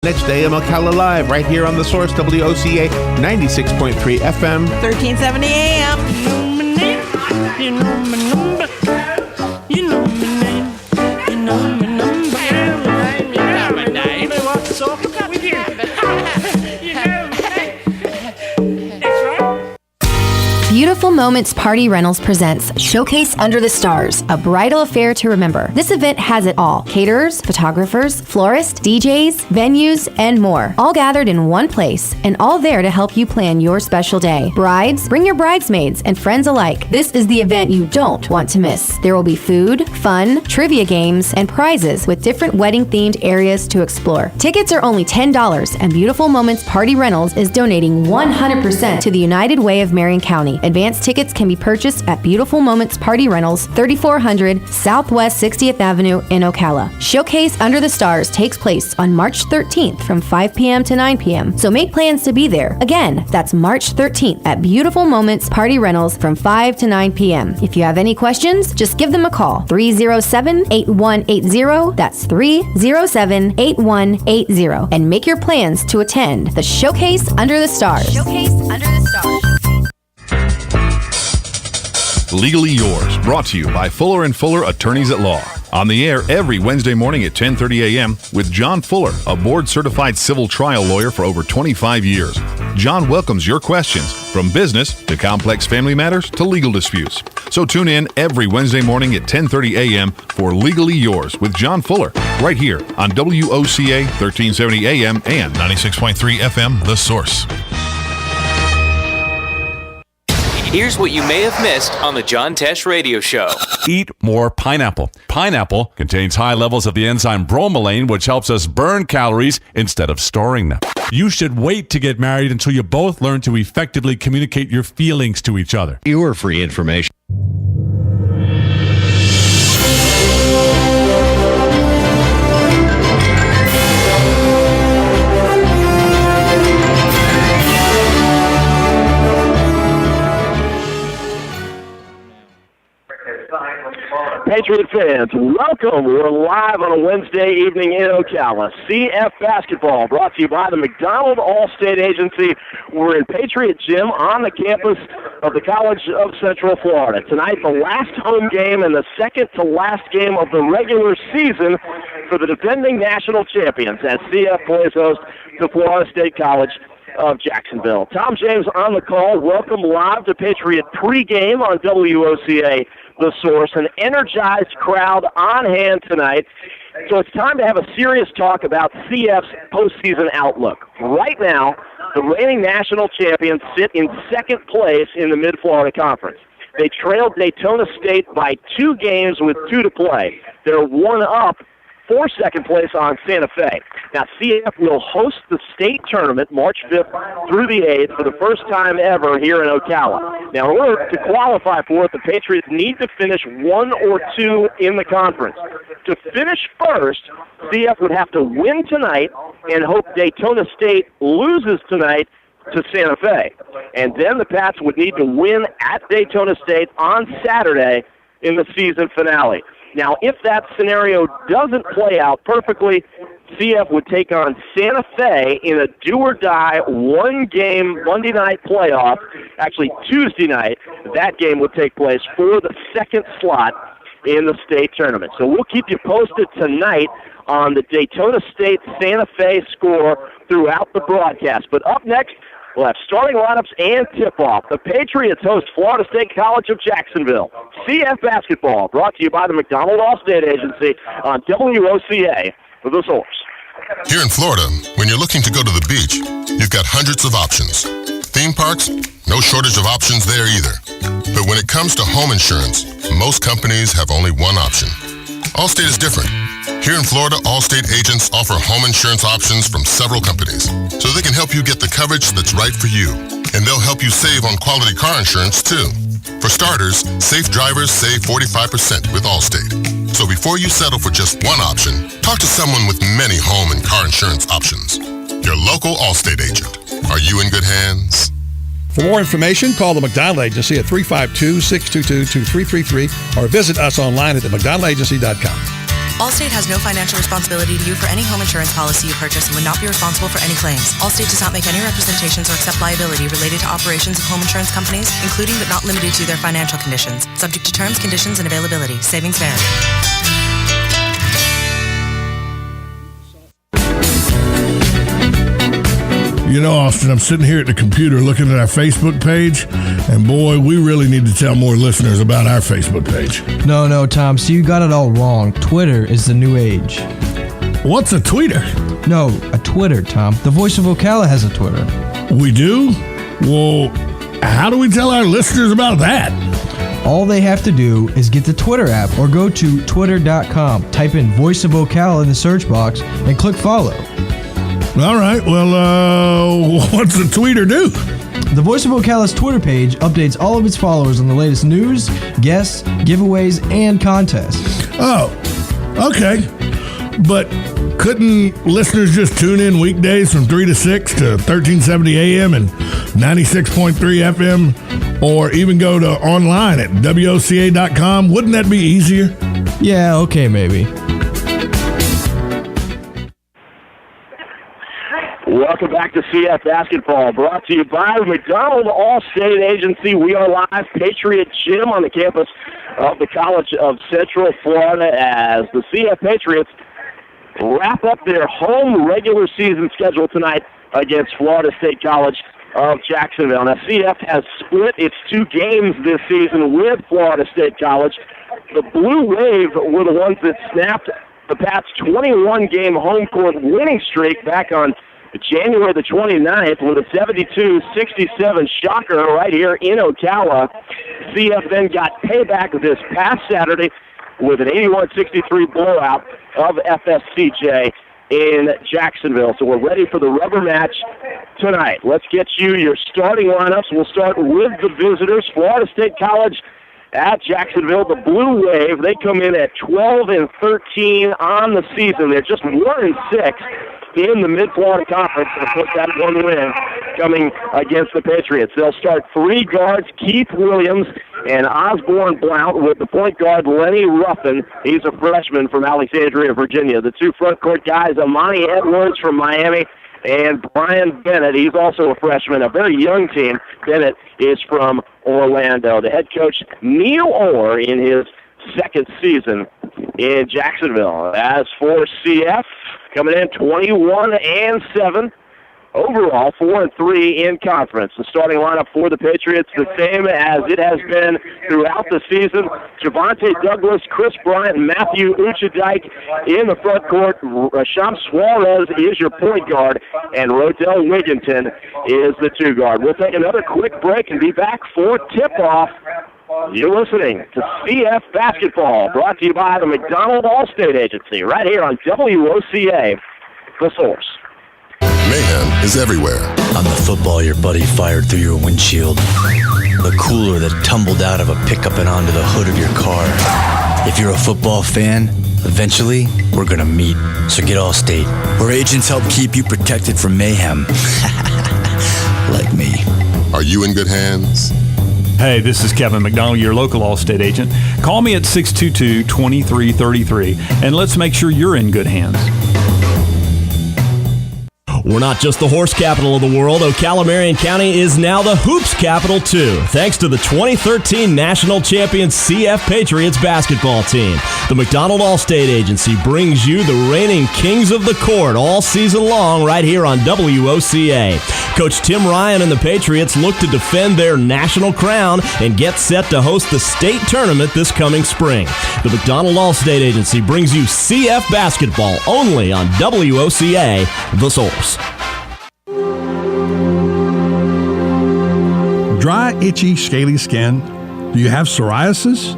Next day, Ocala Live, right here on The Source, WOCA 96.3 FM. 1370 AM. You know my number. You know my name. You know my number. You know my name. You want to talk about with you? You know my name. That's right. Beautiful Moments Party Rentals presents Showcase Under the Stars, a bridal affair to remember. This event has it all. Caterers, photographers, florists, DJs, venues, and more. All gathered in one place and all there to help you plan your special day. Brides, bring your bridesmaids and friends alike. This is the event you don't want to miss. There will be food, fun, trivia games, and prizes with different wedding-themed areas to explore. Tickets are only $10, and Beautiful Moments Party Rentals is donating 100% to the United Way of Marion County. Advanced tickets can be purchased at Beautiful Moments Party Rentals, 3400 Southwest 60th Avenue in Ocala. Showcase Under the Stars takes place on March 13th from 5 p.m. to 9 p.m. So make plans to be there. Again, that's March 13th at Beautiful Moments Party Rentals from 5 to 9 p.m. If you have any questions, just give them a call. 307-8180. That's 307-8180. And make your plans to attend the Showcase Under the Stars. Showcase Under the Stars. Legally Yours, brought to you by Fuller & Fuller Attorneys at Law. On the air every Wednesday morning at 10:30 a.m. with John Fuller, a board-certified civil trial lawyer for over 25 years. John welcomes your questions, from business to complex family matters to legal disputes. So tune in every Wednesday morning at 10:30 a.m. for Legally Yours with John Fuller, right here on WOCA 1370 a.m. and 96.3 FM, The Source. Here's what you may have missed on the John Tesh Radio Show. Eat more pineapple. Pineapple contains high levels of the enzyme bromelain, which helps us burn calories instead of storing them. You should wait to get married until you both learn to effectively communicate your feelings to each other. Your free information. Patriot fans, welcome. We're live on a Wednesday evening in Ocala. CF Basketball, brought to you by the McDonald All-State Agency. We're in Patriot Gym on the campus of the College of Central Florida. Tonight, the last home game and the second-to-last game of the regular season for the defending national champions as CF plays host to Florida State College of Jacksonville. Tom James on the call. Welcome live to Patriot pregame on WOCA The Source. An energized crowd on hand tonight. So it's time to have a serious talk about CF's postseason outlook. Right now, the reigning national champions sit in second place in the Mid-Florida Conference. They trailed Daytona State by 2 games with 2 to play. They're 1 up for second place on Santa Fe. Now, CF will host the state tournament March 5th through the 8th for the first time ever here in Ocala. Now, in order to qualify for it, the Patriots need to finish 1 or 2 in the conference. To finish first, CF would have to win tonight and hope Daytona State loses tonight to Santa Fe. And then the Pats would need to win at Daytona State on Saturday in the season finale. Now, if that scenario doesn't play out perfectly, CF would take on Santa Fe in a do-or-die 1-game Monday night playoff, actually Tuesday night. That game would take place for the second slot in the state tournament. So we'll keep you posted tonight on the Daytona State-Santa Fe score throughout the broadcast. But up next, we'll have starting lineups and tip-off. The Patriots host Florida State College of Jacksonville. CF Basketball, brought to you by the McDonald All-State Agency on WOCA for The Source. Here in Florida, when you're looking to go to the beach, you've got hundreds of options. Theme parks, no shortage of options there either. But when it comes to home insurance, most companies have only one option. Allstate is different. Here in Florida, Allstate agents offer home insurance options from several companies, so they can help you get the coverage that's right for you. And they'll help you save on quality car insurance, too. For starters, safe drivers save 45% with Allstate. So before you settle for just one option, talk to someone with many home and car insurance options. Your local Allstate agent. Are you in good hands? For more information, call the McDonald Agency at 352-622-2333 or visit us online at themcdonaldagency.com. Allstate has no financial responsibility to you for any home insurance policy you purchase and would not be responsible for any claims. Allstate does not make any representations or accept liability related to operations of home insurance companies, including but not limited to their financial conditions. Subject to terms, conditions, and availability. Savings vary. You know, Austin, I'm sitting here at the computer looking at our Facebook page, and boy, we really need to tell more listeners about our Facebook page. No, Tom, see, you got it all wrong. Twitter is the new age. What's a tweeter? No, a Twitter, Tom. The Voice of Ocala has a Twitter. We do? Well, how do we tell our listeners about that? All they have to do is get the Twitter app or go to twitter.com, type in Voice of Ocala in the search box, and click follow. All right, well, what's the tweeter do? The Voice of Ocala's Twitter page updates all of its followers on the latest news, guests, giveaways, and contests. Oh, okay. But couldn't listeners just tune in weekdays from 3 to 6 to 1370 AM and 96.3 FM, or even go to online at WOCA.com? Wouldn't that be easier? Yeah, okay, maybe. Welcome back to CF Basketball, brought to you by the McDonald All-State Agency. We are live, Patriot Gym, on the campus of the College of Central Florida, as the CF Patriots wrap up their home regular season schedule tonight against Florida State College of Jacksonville. Now, CF has split its 2 games this season with Florida State College. The Blue Wave were the ones that snapped the Pats' 21-game home court winning streak back on January the 29th with a 72-67 shocker right here in Ocala. CF then got payback this past Saturday with an 81-63 blowout of FSCJ in Jacksonville. So we're ready for the rubber match tonight. Let's get you your starting lineups. We'll start with the visitors, Florida State College at Jacksonville. The Blue Wave, they come in at 12-13 on the season. They're just 1-6 in the Mid-Florida Conference, and of course that one win coming against the Patriots. They'll start 3 guards, Keith Williams and Osborne Blount, with the point guard Lenny Ruffin. He's a freshman from Alexandria, Virginia. The 2 front court guys, Amani Edwards from Miami and Brian Bennett. He's also a freshman, a very young team. Bennett is from Orlando. The head coach, Neil Orr, in his 2nd season in Jacksonville. As for CF, coming in 21-7. Overall, 4-3 in conference. The starting lineup for the Patriots, the same as it has been throughout the season. Javante Douglas, Chris Bryant, Matthew Uchadike in the front court. Rasham Suarez is your point guard, and Rodell Wigginton is the 2 guard. We'll take another quick break and be back for tip-off. You're listening to CF Basketball, brought to you by the McDonald All-State Agency, right here on WOCA, The Source. Mayhem is everywhere. On the football your buddy fired through your windshield. The cooler that tumbled out of a pickup and onto the hood of your car. If you're a football fan, eventually we're gonna meet. So get Allstate, where agents help keep you protected from mayhem. Like me. Are you in good hands? Hey, this is Kevin McDonald, your local Allstate agent. Call me at 622-2333, and let's make sure you're in good hands. We're not just the horse capital of the world. Ocala Marion County is now the hoops capital, too, thanks to the 2013 national champion CF Patriots basketball team. The McDonald All-State Agency brings you the reigning kings of the court all season long right here on WOCA. Coach Tim Ryan and the Patriots look to defend their national crown and get set to host the state tournament this coming spring. The McDonald All-State Agency brings you CF basketball only on WOCA, The Source. Dry, itchy, scaly skin? Do you have psoriasis?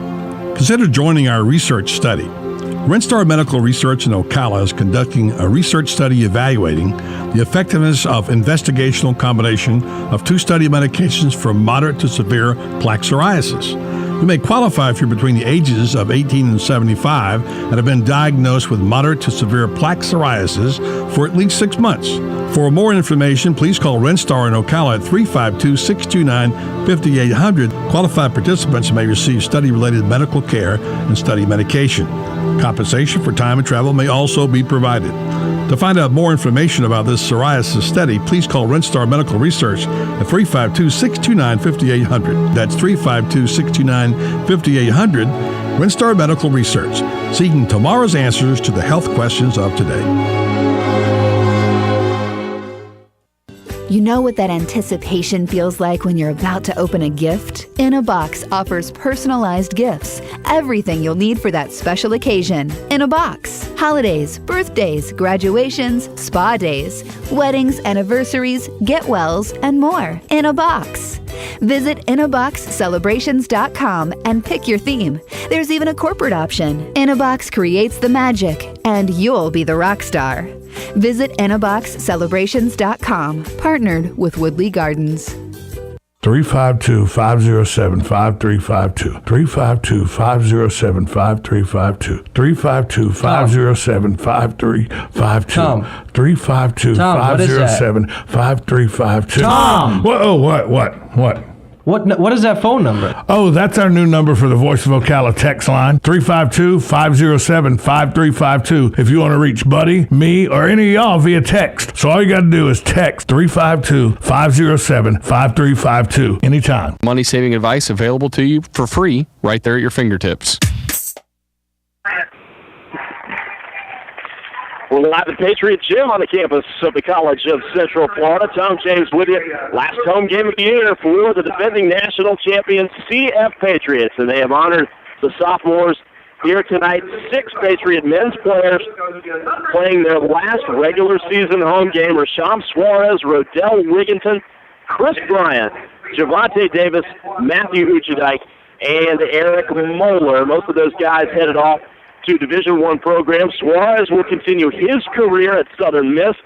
Consider joining our research study. Rinstar Medical Research in Ocala is conducting a research study evaluating the effectiveness of investigational combination of 2 study medications for moderate to severe plaque psoriasis. You may qualify if you're between the ages of 18 and 75 and have been diagnosed with moderate to severe plaque psoriasis for at least 6 months. For more information, please call Renstar in Ocala at 352-629-5800. Qualified participants may receive study-related medical care and study medication. Compensation for time and travel may also be provided. To find out more information about this psoriasis study, please call Renstar Medical Research at 352-629-5800. That's 352-629-5800. Renstar Medical Research, seeking tomorrow's answers to the health questions of today. You know what that anticipation feels like when you're about to open a gift? In a Box offers personalized gifts. Everything you'll need for that special occasion. In a Box. Holidays, birthdays, graduations, spa days, weddings, anniversaries, get-wells, and more. In a Box. Visit inaboxcelebrations.com and pick your theme. There's even a corporate option. In a Box creates the magic, and you'll be the rock star. Visit inaboxcelebrations.com. Partnered with Woodley Gardens. 352-507-5352. 352-507-5352. 352-507-5352. Tom. 352-507-5352. Tom! What? What is that phone number? Oh, that's our new number for the Voice of Ocala text line, 352-507-5352. If you want to reach Buddy, me, or any of y'all via text. So all you got to do is text 352-507-5352 anytime. Money-saving advice available to you for free right there at your fingertips. We're live at Patriot Gym on the campus of the College of Central Florida. Tom James with you. Last home game of the year for the defending national champions, CF Patriots. And they have honored the sophomores here tonight. 6 Patriot men's players playing their last regular season home game. Rasham Suarez, Rodell Wigginton, Chris Bryant, Javante Davis, Matthew Uchadike, and Eric Moeller. Most of those guys headed off to Division I programs. Suarez will continue his career at Southern Miss.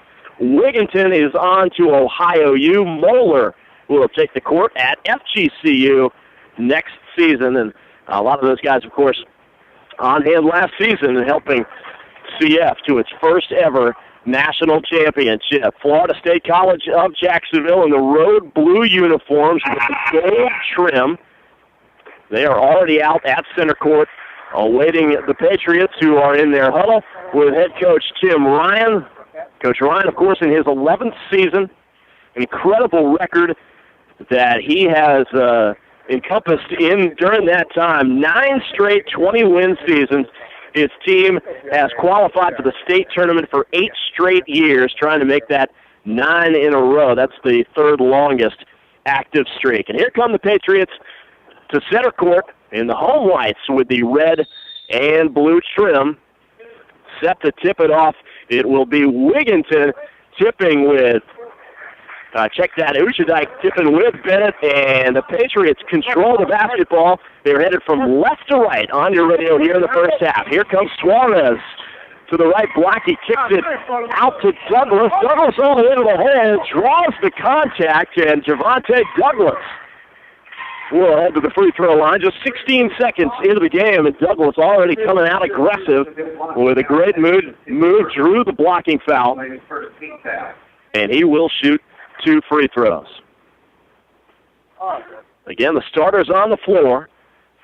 Wigginton is on to Ohio U. Moeller will take the court at FGCU next season. And a lot of those guys, of course, on hand last season and helping CF to its first ever national championship. Florida State College of Jacksonville in the road blue uniforms with the gold trim. They are already out at center court, awaiting the Patriots, who are in their huddle with head coach Tim Ryan. Coach Ryan, of course, in his 11th season, an incredible record that he has encompassed during that time. 9 straight 20-win seasons. His team has qualified for the state tournament for 8 straight years, trying to make that 9 in a row. That's the 3rd longest active streak. And here come the Patriots to center court in the home whites with the red and blue trim. Set to tip it off, it will be Wigginton tipping with, Uchadike tipping with Bennett, and the Patriots control the basketball. They're headed from left to right on your radio here in the first half. Here comes Suarez to the right block. He kicks it out to Douglas. Douglas all the way to the hole, draws the contact, and Javante Douglas will head to the free throw line. Just 16 seconds into the game, and Douglas already coming out aggressive with a great move, drew the blocking foul, and he will shoot 2 free throws. Again, the starters on the floor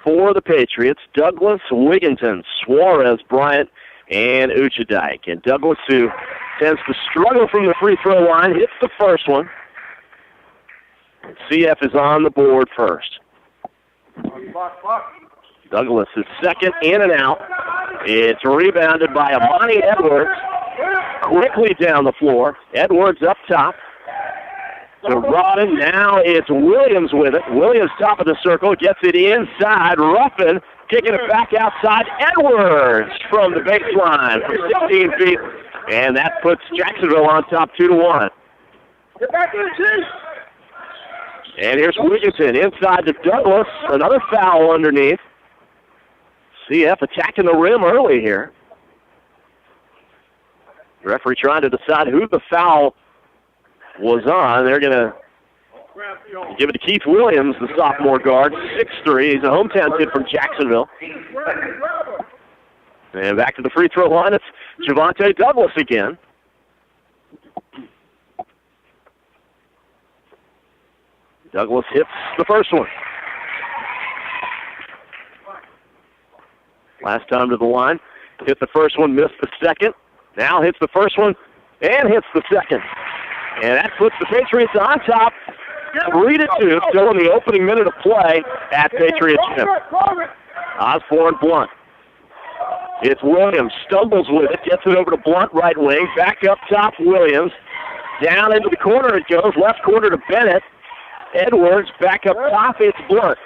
for the Patriots: Douglas, Wigginton, Suarez, Bryant, and Uchadike. And Douglas, who tends to struggle from the free throw line, hits the first one. CF is on the board first. Douglas is second, in and out. It's rebounded by Amani Edwards. Quickly down the floor. Edwards up top to Ruffin. Now it's Williams with it. Williams top of the circle, gets it inside. Ruffin kicking it back outside. Edwards from the baseline from 16 feet. And that puts Jacksonville on top 2-1. Get back in the team. And here's Wigginton inside to Douglas. Another foul underneath. CF attacking the rim early here. The referee trying to decide who the foul was on. They're going to Give it to Keith Williams, the sophomore guard, 6'3". He's a hometown kid from Jacksonville. And back to the free throw line, it's Javante Douglas again. Douglas hits the first one. Last time to the line, hit the first one, missed the second. Now hits the first one and hits the second. And that puts the Patriots on top, 3-2, still in the opening minute of play at Patriots Gym. Osborne Blunt. It's Williams, stumbles with it, gets it over to Blunt, right wing, back up top, Williams. Down into the corner it goes, left corner to Bennett. Edwards, back up top, it's Blunt.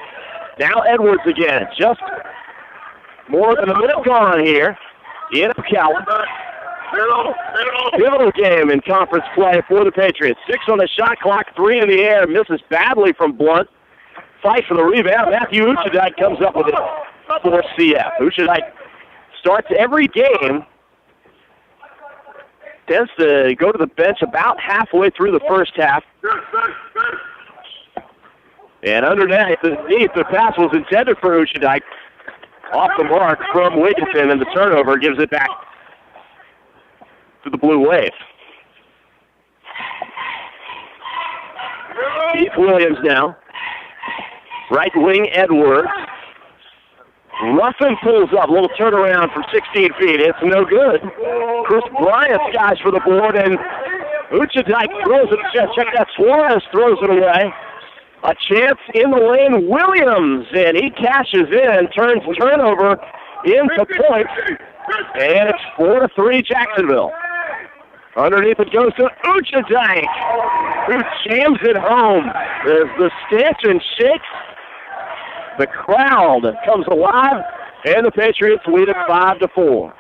Now Edwards again, just more than a minute gone here in Ocala. Pivotal game in conference play for the Patriots. 6 on the shot clock, 3 in the air, misses badly from Blunt. Fight for the rebound. Matthew Uchadike comes up with it for CF. Uchadike starts every game, tends to go to the bench about halfway through the first half. And underneath, the pass was intended for Uchadike. Off the mark from Wigginton, and the turnover gives it back to the Blue Wave. Keith Williams now. Right wing Edwards. Ruffin pulls up, a little turnaround from 16 feet. It's no good. Chris Bryant skies for the board, and Uchadike throws it. Check that, Suarez throws it away. A chance in the lane, Williams, and he cashes in, turns turnover into points, and it's 4-3 Jacksonville. Underneath it goes to Uchadike, who jams it home as the stanchion shakes. The crowd comes alive, and the Patriots lead it 5-4.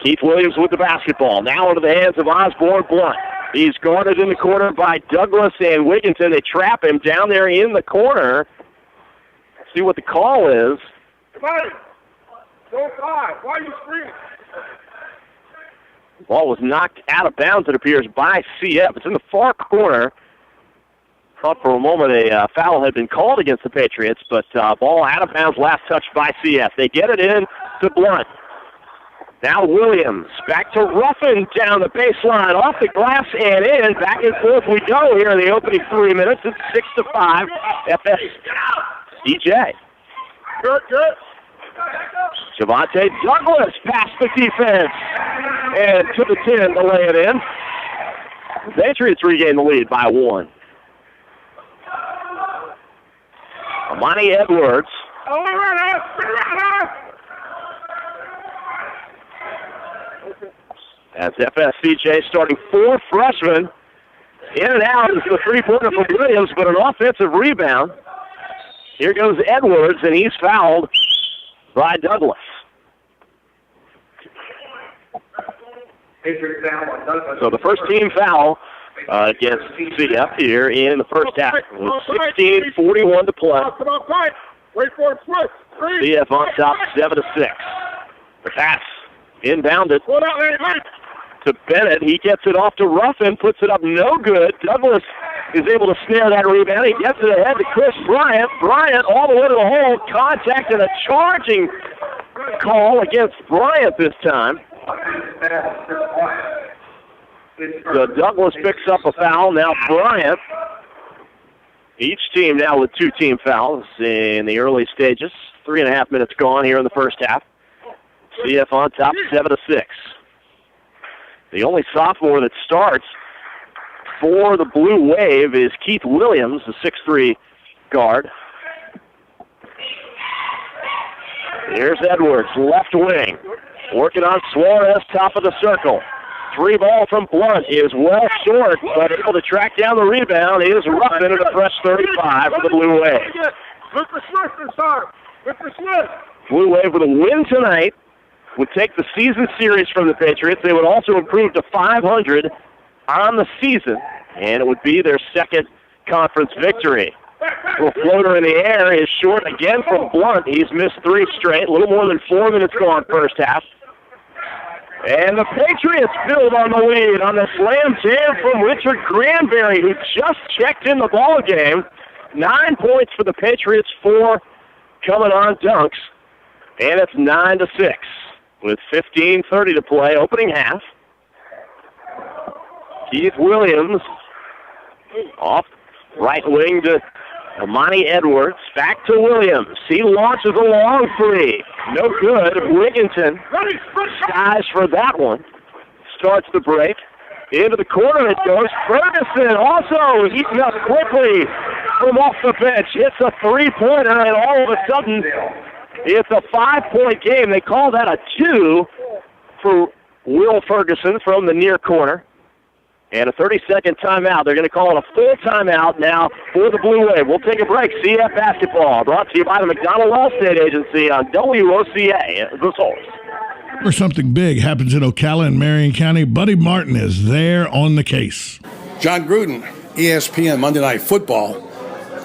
Keith Williams with the basketball. Now into the hands of Osborne Blunt. He's guarded in the corner by Douglas and Wigginton. They trap him down there in the corner. See what the call is. Buddy, don't fly. Why are you screaming? Ball was knocked out of bounds, it appears, by CF. It's in the far corner. Thought for a moment a foul had been called against the Patriots, but ball out of bounds, last touch by CF. They get it in to Blunt. Now Williams, back to Ruffin down the baseline, off the glass and in. Back and forth we go here in the opening 3 minutes. It's 6-5. FS DJ. Good. Javante Douglas past the defense and to the 10 to lay it in. The Patriots regain the lead by 1. Amani Edwards. As FSCJ starting 4 freshmen. In and out is the three-pointer from Williams, but an offensive rebound. Here goes Edwards, and he's fouled by Douglas. So the first team foul against CF here in the first half. 16:41 to play. Wait for it, switch. CF on top, 7-6. The pass inbounded to Bennett. He gets it off to Ruffin, puts it up no good. Douglas is able to snare that rebound. He gets it ahead to Chris Bryant. Bryant all the way to the hole. Contact and a charging call against Bryant this time. So Douglas picks up a foul. Now Bryant. Each team now with 2 team fouls in the early stages. 3.5 minutes gone here in the first half. CF on top, 7-6. The only sophomore that starts for the Blue Wave is Keith Williams, the 6'3" guard. Here's Edwards, left wing. Working on Suarez, top of the circle. 3 ball from Blunt is well short, but able to track down the rebound is Ruffin at a fresh 35 for the Blue Wave. Blue Wave with a win tonight would take the season series from the Patriots. They would also improve to 500 on the season, and it would be their second conference victory. Little floater in the air is short again from Blunt. He's missed 3 straight. A little more than 4 minutes gone first half. And the Patriots build on the lead on the slam jam from Richard Granberry, who just checked in the ball game. 9 points for the Patriots, 4 coming on dunks. And it's 9-6 with 15:30 to play, opening half. Keith Williams off right wing to Amani Edwards. Back to Williams. He launches a long 3. No good. Wigginton skies for that one. Starts the break. Into the corner it goes. Ferguson also eating up quickly from off the bench. Hits a 3-pointer, and all of a sudden it's a 5-point game. They call that a 2 for Will Ferguson from the near corner. And a 30-second timeout. They're going to call it a full timeout now for the Blue Wave. We'll take a break. CF Basketball brought to you by the McDonald Allstate Agency on WOCA, The Source. Or something big happens in Ocala and Marion County, Buddy Martin is there on the case. John Gruden, ESPN Monday Night Football,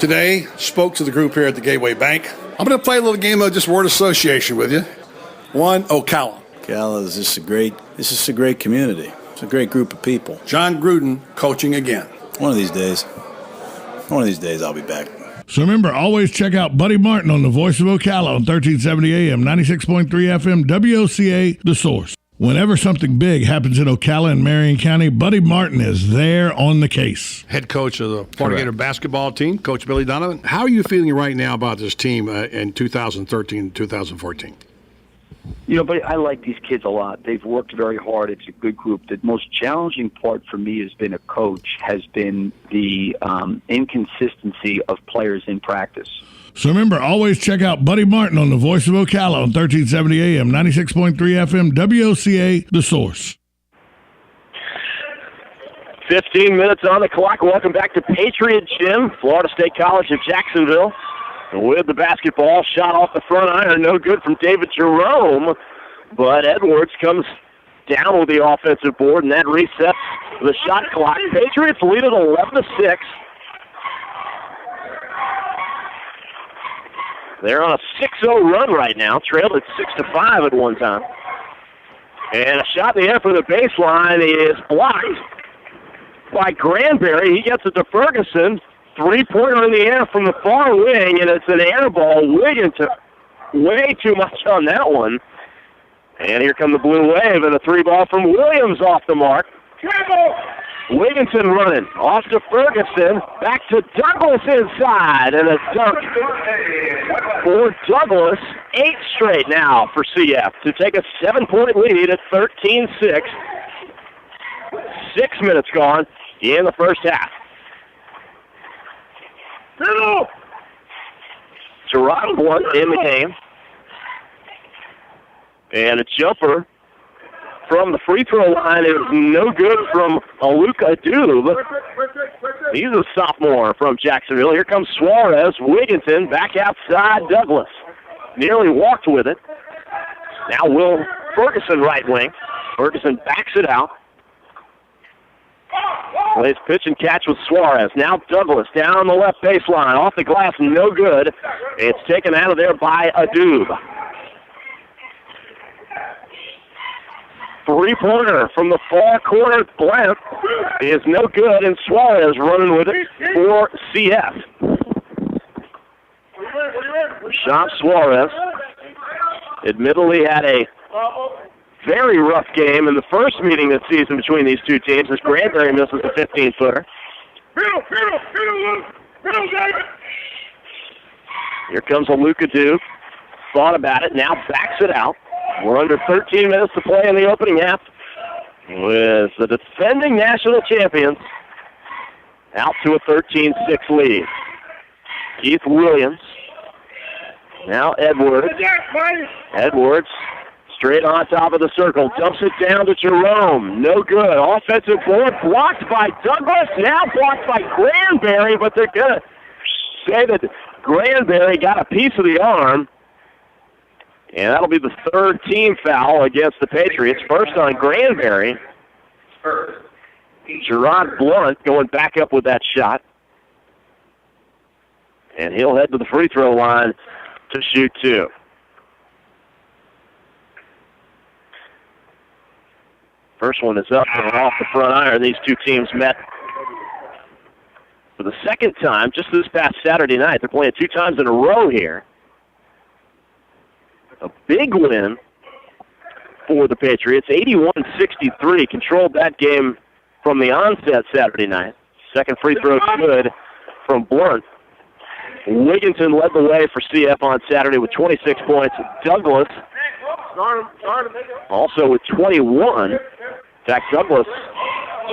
today spoke to the group here at the Gateway Bank. I'm going to play a little game of just word association with you. 1, Ocala. Ocala is just a great community. It's a great group of people. John Gruden coaching again. One of these days I'll be back. So remember, always check out Buddy Martin on the Voice of Ocala on 1370 AM, 96.3 FM, WOCA, The Source. Whenever something big happens in Ocala and Marion County, Buddy Martin is there on the case. Head coach of the Florida Gator basketball team, Coach Billy Donovan. How are you feeling right now about this team in 2013 and 2014? You know, but I like these kids a lot. They've worked very hard. It's a good group. The most challenging part for me as been a coach has been the inconsistency of players in practice. So remember, always check out Buddy Martin on the Voice of Ocala on 1370 AM, 96.3 FM, WOCA, The Source. 15 minutes on the clock. Welcome back to Patriot Gym, Florida State College of Jacksonville. With the basketball, shot off the front iron, no good from David Jerome, but Edwards comes down with the offensive board, and that resets the shot clock. Patriots lead it 11-6. They're on a 6-0 run right now, trailed at 6-5 at one time. And a shot in the air for the baseline is blocked by Granberry. He gets it to Ferguson. 3-pointer in the air from the far wing, and it's an air ball. Wigginton, way too much on that one. And here come the Blue Wave, and a 3-ball from Williams off the mark. Wigginton running, off to Ferguson, back to Douglas inside, and a dunk for Douglas. 8 straight now for CF to take a 7-point lead at 13-6. 6 minutes gone in the first half. Gerard Blunt in the game. And a jumper from the free throw line is no good from Aluka Dube. He's a sophomore from Jacksonville. Here comes Suarez. Wigginton back outside Douglas. Nearly walked with it. Now Will Ferguson right wing. Ferguson backs it out. Plays pitch and catch with Suarez. Now Douglas down on the left baseline. Off the glass, no good. It's taken out of there by Adube. 3-pointer from the far corner. Blunt is no good, and Suarez running with it for CF. Shot Suarez admittedly had a very rough game in the first meeting this season between these two teams as Granberry misses a 15-footer. Here comes Aluka Duke. Thought about it, now backs it out. We're under 13 minutes to play in the opening half with the defending national champions out to a 13-6 lead. Keith Williams. Now Edwards. Edwards straight on top of the circle. Dumps it down to Jerome. No good. Offensive board blocked by Douglas. Now blocked by Granberry, but they're going to say that Granberry got a piece of the arm. And that'll be the third team foul against the Patriots. First on Granberry. Gerard Blunt going back up with that shot. And he'll head to the free throw line to shoot 2. First one is up and off the front iron. These two teams met for the second time just this past Saturday night. They're playing 2 times in a row here. A big win for the Patriots. 81-63. Controlled that game from the onset Saturday night. Second free throw good from Blunt. Wigginton led the way for CF on Saturday with 26 points. Douglas also with 21. In fact, Douglas,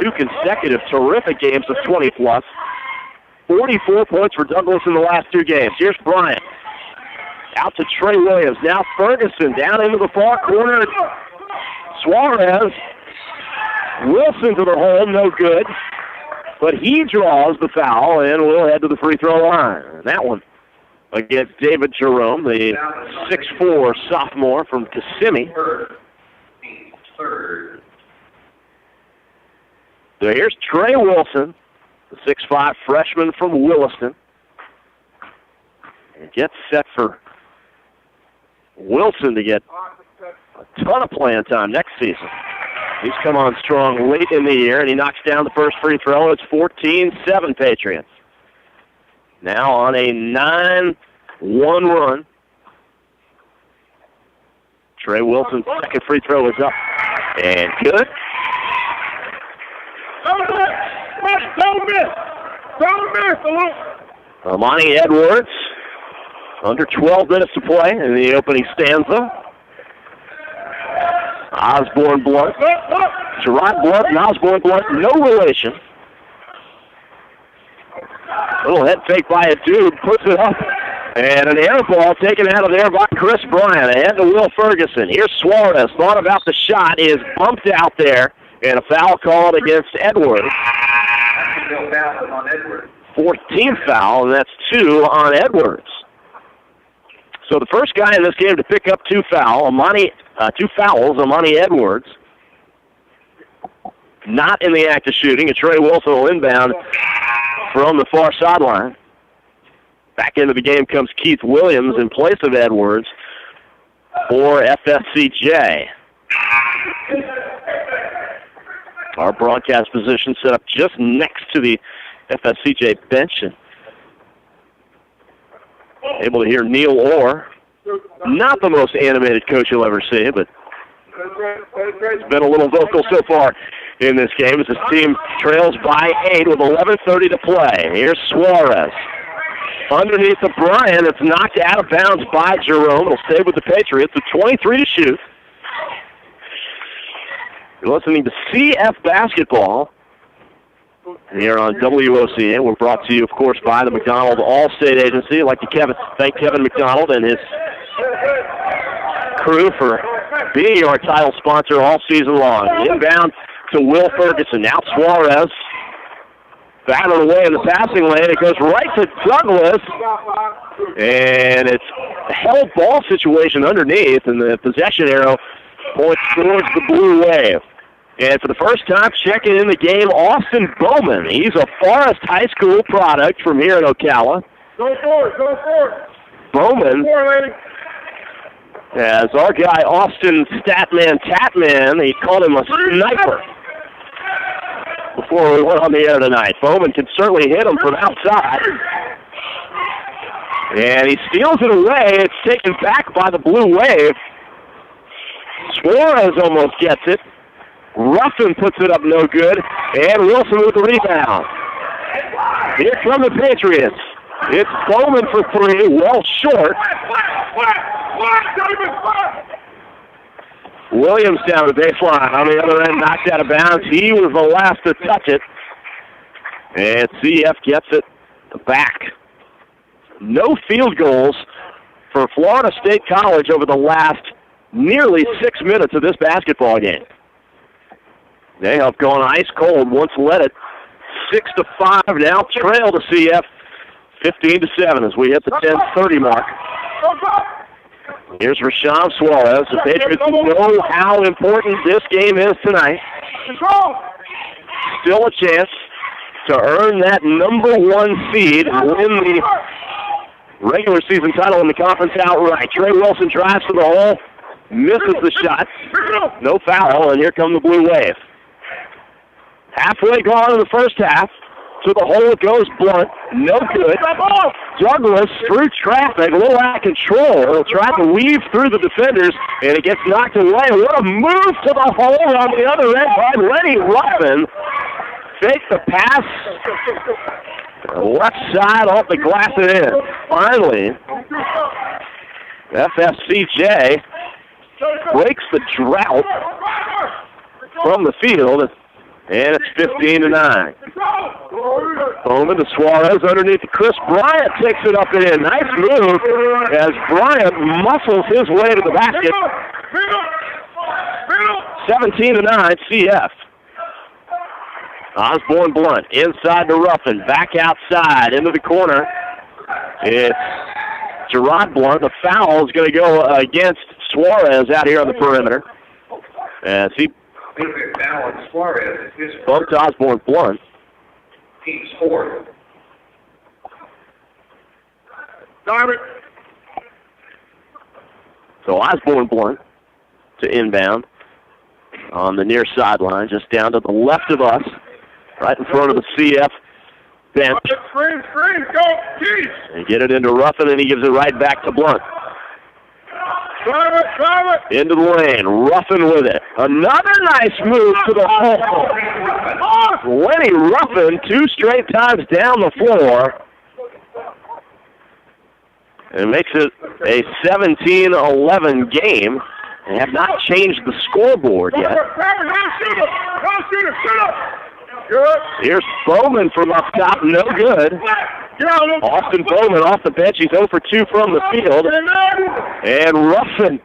2 consecutive terrific games of 20-plus. 44 points for Douglas in the last 2 games. Here's Bryant. Out to Trey Williams. Now Ferguson down into the far corner. Suarez. Wilson to the hole, no good. But he draws the foul and will head to the free throw line. And that one against David Jerome, the 6'4 sophomore from Kissimmee. So here's Trey Wilson, the 6'5 freshman from Williston. And gets set for Wilson to get a ton of playing time next season. He's come on strong late in the year, and he knocks down the first free throw. It's 14-7 Patriots. Now on a 9-1 run. Trey Wilson's second free throw is up. And good. Amani Edwards, under 12 minutes to play in the opening stanza. Osborne Blunt. Gerard Blunt and Osborne Blunt, no relation. Little head fake by a dude, puts it up. And an air ball taken out of there by Chris Bryant. Ahead to Will Ferguson. Here's Suarez. Thought about the shot. Is bumped out there. And a foul called against Edwards. 14th foul, and that's 2 on Edwards. So the first guy in this game to pick up 2 fouls, Amani Edwards, not in the act of shooting, and Trey Wilson will inbound from the far sideline. Back into the game comes Keith Williams in place of Edwards for FSCJ. Our broadcast position set up just next to the FSCJ bench, and able to hear Neil Orr. Not the most animated coach you'll ever see, but he's been a little vocal so far in this game as his team trails by 8 with 11:30 to play. Here's Suarez. Underneath the Bryant, it's knocked out of bounds by Jerome. It'll stay with the Patriots with 23 to shoot. You're listening to CF Basketball here on WOCA. We're brought to you, of course, by the McDonald All-State Agency. I'd like to thank Kevin McDonald and his crew for being our title sponsor all season long. Inbound to Will Ferguson. Now Suarez battled away in the passing lane. It goes right to Douglas. And it's a held ball situation underneath, and the possession arrow points towards the Blue Wave. And for the first time checking in the game, Austin Bowman. He's a Forest High School product from here in Ocala. Go forward. Bowman, as our guy Austin Statman Tatman, he called him a sniper before we went on the air tonight. Bowman can certainly hit him from outside. And he steals it away. It's taken back by the Blue Wave. Suarez almost gets it. Ruffin puts it up no good. And Wilson with the rebound. Here come the Patriots. It's Bowman for 3, well short. Williams down the baseline. On the other end, knocked out of bounds. He was the last to touch it. And CF gets it back. No field goals for Florida State College over the last nearly 6 minutes of this basketball game. They have gone ice cold. Once led it 6-5. Now trail to CF 15-7 as we hit the 10:30 mark. Here's Rashawn Suarez. The Patriots know how important this game is tonight. Still a chance to earn that number 1 seed and win the regular season title in the conference outright. Trey Wilson drives to the hole, misses the shot. No foul, and here come the Blue Wave. Halfway gone in the first half. To the hole it goes, Blunt. No good. Douglas through traffic, a little out of control. He'll try to weave through the defenders, and it gets knocked away. What a move to the hole on the other end by Lenny Ruffin. Fakes the pass. Left side off the glass and in. Finally, FSCJ breaks the drought from the field, and it's 15-9. Bowman to Suarez underneath Chris Bryant takes it up and in. Nice move as Bryant muscles his way to the basket. 17-9 CF. Osborne Blunt inside to Ruffin, back outside into the corner. It's Gerard Blunt. The foul is going to go against Suarez out here on the perimeter as he bumped Osborne Blunt. Team scored. So Osborne Blunt to inbound on the near sideline, just down to the left of us, right in front of the CF bench. And get it into Ruffin, and he gives it right back to Blunt. Into the lane, Ruffin with it. Another nice move to the hole. Lenny Ruffin 2 straight times down the floor. And makes it a 17-11 game. They have not changed the scoreboard yet. Here's Bowman from up top, no good. Austin Bowman off the bench. He's 0 for 2 from the field. And Ruffin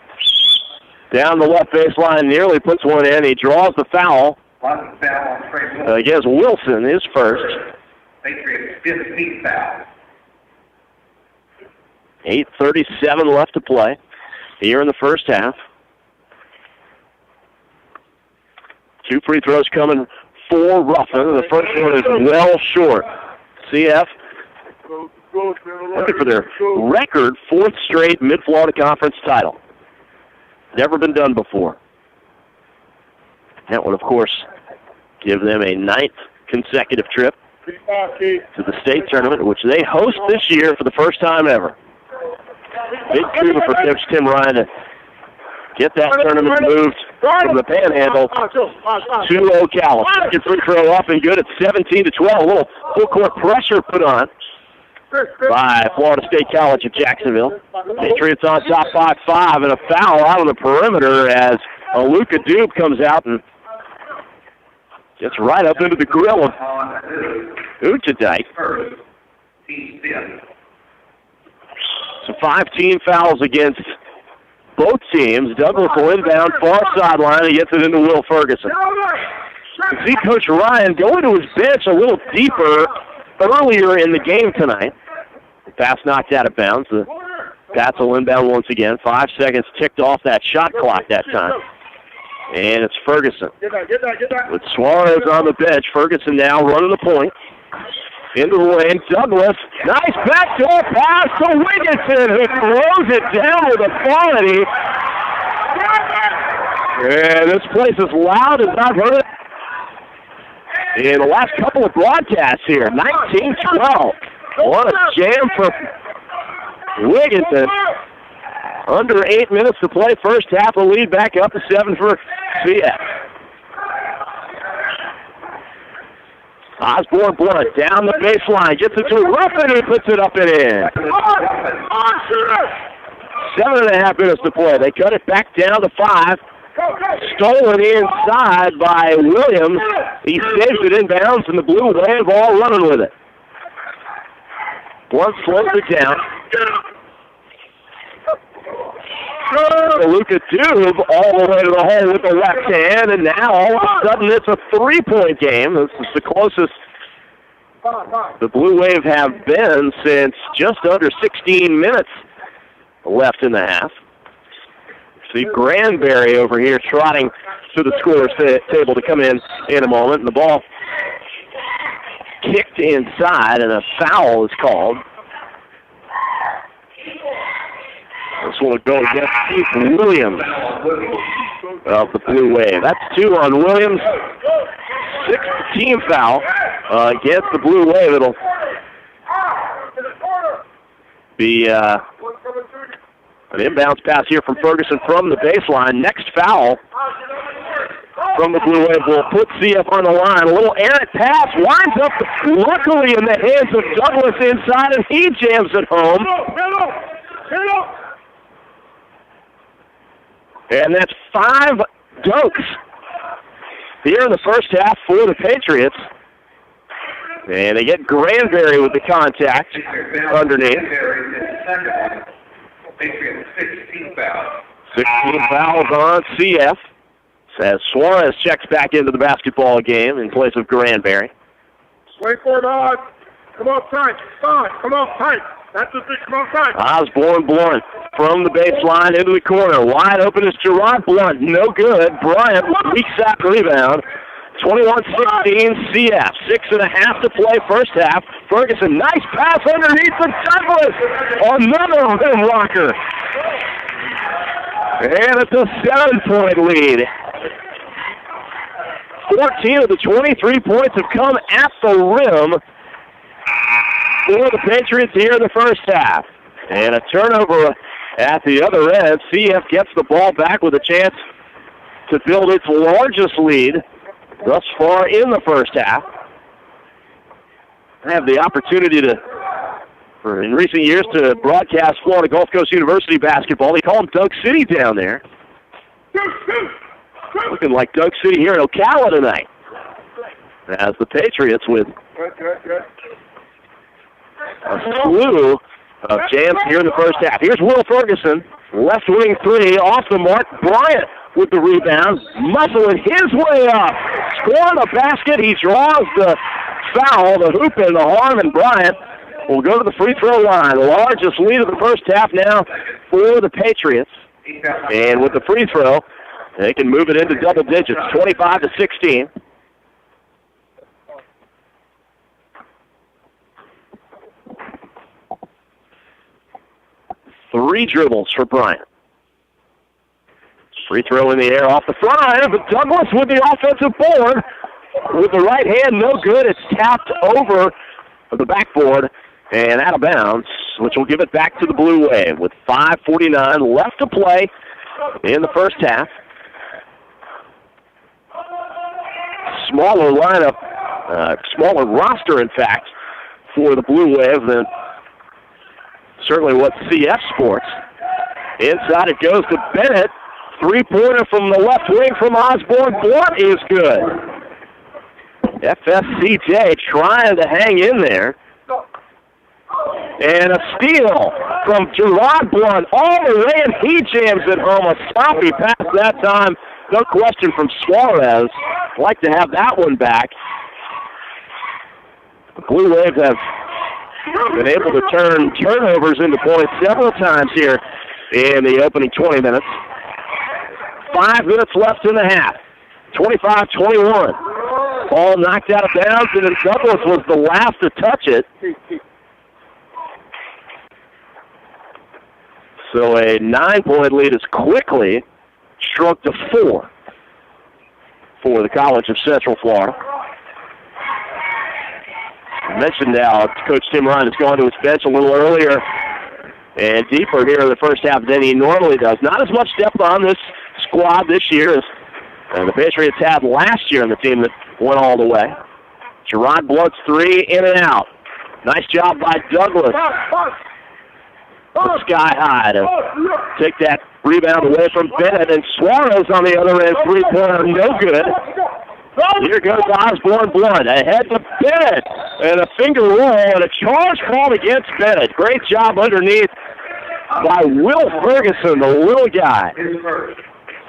down the left baseline nearly puts one in. He draws the foul against Wilson, his first. 8:37 left to play here in the first half. 2 free throws coming for Ruffin. The first one is well short. CF looking for their record 4th straight Mid-Florida Conference title. Never been done before. That would, of course, give them a 9th consecutive trip to the state tournament, which they host this year for the first time ever. Big coup for Coach Tim Ryan to get that tournament moved from the Panhandle to Ocala. Second free throw up and good at 17-12. A little full court pressure put on by Florida State College of Jacksonville. Patriots on top 5-5, and a foul out on the perimeter as Luka Dube comes out and gets right up into the grill of Uchadike. So 5 team fouls against both teams. Douglas will inbound far sideline. He gets it into Will Ferguson. You see Coach Ryan going to his bench a little deeper earlier in the game tonight. The pass knocked out of bounds. The Pats will inbound once again. 5 seconds ticked off that shot clock that time. And it's Ferguson. With Suarez on the bench, Ferguson now running the point. Into the lane, Douglas. Nice backdoor pass to Wigginson, who throws it down with authority. And this place is loud as I've heard it in the last couple of broadcasts here. 19-12. What a jam for Wigginson. Under 8 minutes to play first half. The lead back up to 7 for CF. Osborne Blunt down the baseline, gets it to Ruffin, who puts it up and in. 7.5 minutes to play. They cut it back down to 5. Stolen inside by Williams. He saves it inbounds, and the Blue Wave all running with it. Blunt slows it down. Luka Dube all the way to the hole with the left hand, and now all of a sudden it's a 3-point game. This is the closest the Blue Wave have been since just under 16 minutes left in the half. See Granberry over here trotting to the scorer's table to come in a moment, and the ball kicked inside, and a foul is called This one will go against Keith Williams of the Blue Wave. That's 2 on Williams. 6th team foul against the Blue Wave. It'll be an inbounds pass here from Ferguson from the baseline. Next foul from the Blue Wave will put CF on the line. A little errant pass winds up luckily in the hands of Douglas inside, and he jams it home. And that's 5 dunks here in the first half for the Patriots. And they get Granberry with the contact underneath. 16 fouls on CF. As Suarez checks back into the basketball game in place of Granberry. Wait for it, Oz. Come on, tight. Come on, tight. That's the thing. Come on, tight. Osborne Blunt from the baseline into the corner. Wide open is Gerard Blunt. No good. Bryant, weak side rebound. 21-16 CF. 6.5 to play first half. Ferguson, nice pass underneath the Douglas. Another rim rocker. And it's a 7-point lead. 14 of the 23 points have come at the rim for the Patriots here in the first half. And a turnover at the other end. CF gets the ball back with a chance to build its largest lead thus far in the first half. I have the opportunity in recent years to broadcast Florida Gulf Coast University basketball. They call them Dunk City down there. Looking like Dunk City here in Ocala tonight. As the Patriots with a slew of jams here in the first half. Here's Will Ferguson, left wing 3, off the mark. Bryant with the rebound, muscling his way up. Scoring a basket, he draws the foul, the hoop and the harm, and Bryant will go to the free throw line. The largest lead of the first half now for the Patriots. And with the free throw, they can move it into double digits, 25-16. Three dribbles for Bryant. Free throw in the air off the front iron, but Douglas with the offensive board. With the right hand, no good. It's tapped over the backboard and out of bounds, which will give it back to the Blue Wave with 5:49 left to play in the first half. Smaller lineup, smaller roster, in fact, for the Blue Wave than certainly what CF sports. Inside it goes to Bennett. Three-pointer from the left wing from Osborne Blunt is good. FSCJ trying to hang in there. And a steal from Gerard Blunt all the way, and he jams it home. A sloppy pass that time. No question from Suarez. Like to have that one back. The Blue Waves have been able to turn turnovers into points several times here in the opening 20 minutes. 5 minutes left in the half. 25-21. Ball knocked out of bounds, and then Douglas was the last to touch it. So a 9-point lead is quickly shrunk to 4 for the College of Central Florida. I mentioned now Coach Tim Ryan has gone to his bench a little earlier and deeper here in the first half than he normally does. Not as much depth on this squad this year as the Patriots had last year on the team that went all the way. Gerard Blunt's 3 in and out. Nice job by Douglas. Sky high to take that rebound away from Bennett, and Suarez on the other end, three-pointer, no good. Here goes Osborne Blunt, ahead to Bennett, and a finger roll, and a charge called against Bennett. Great job underneath by Will Ferguson, the little guy,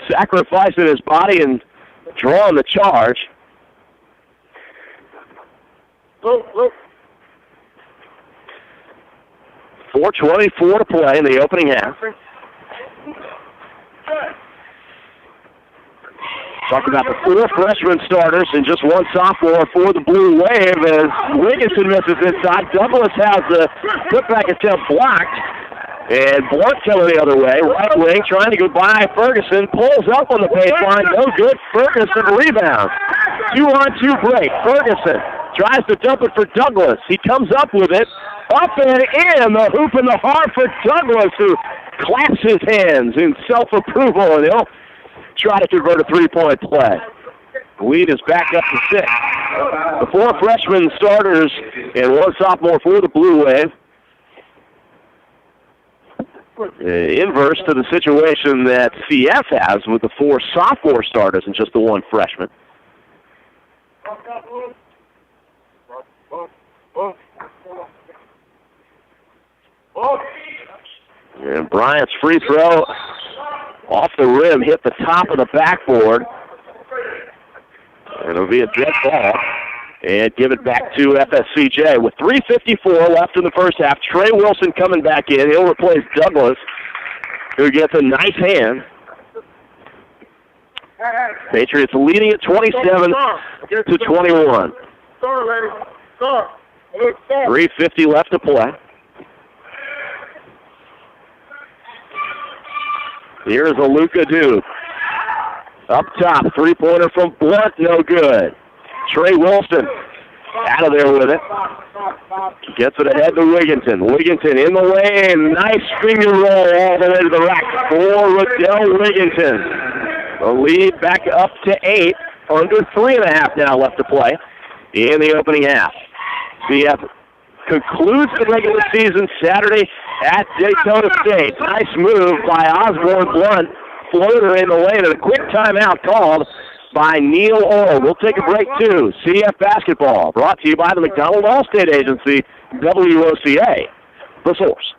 sacrificing his body and drawing the charge. 4:24 to play in the opening half. Talk about the 4 freshman starters and just 1 sophomore for the Blue Wave as Wilkinson misses inside. Douglas has the putback attempt blocked. And Blunt coming the other way. Right wing trying to go by Ferguson. Pulls up on the baseline. No good. Ferguson rebounds. 2-on-2 break. Ferguson tries to dump it for Douglas. He comes up with it. Up and in. The hoop in the heart for Douglas, who claps his hands in self-approval, and he'll try to convert a three-point play. The lead is back up to 6. The 4 freshman starters and 1 sophomore for the Blue Wave. Inverse to the situation that CF has with the 4 sophomore starters and just the 1 freshman. And Bryant's free throw off the rim hit the top of the backboard. And it'll be a dead ball. And give it back to FSCJ. With 3:54 left in the first half, Trey Wilson coming back in. He'll replace Douglas, who gets a nice hand. Patriots leading at 27-21. 3:50 left to play. Here's a Luka Duke. Up top, three-pointer from Blunt, no good. Trey Wilson out of there with it. Gets it ahead to Wigginton. Wigginton in the lane. Nice finger roll all the way to the rack for Riddell Wigginton. The lead back up to 8. Under 3.5 now left to play in the opening half. CF concludes the regular season Saturday at Daytona State. Nice move by Osborne Blunt. Floater in the lane and a quick timeout called by Neil Orr. We'll take a break too. CF Basketball brought to you by the McDonald Allstate Agency, WOCA, the source.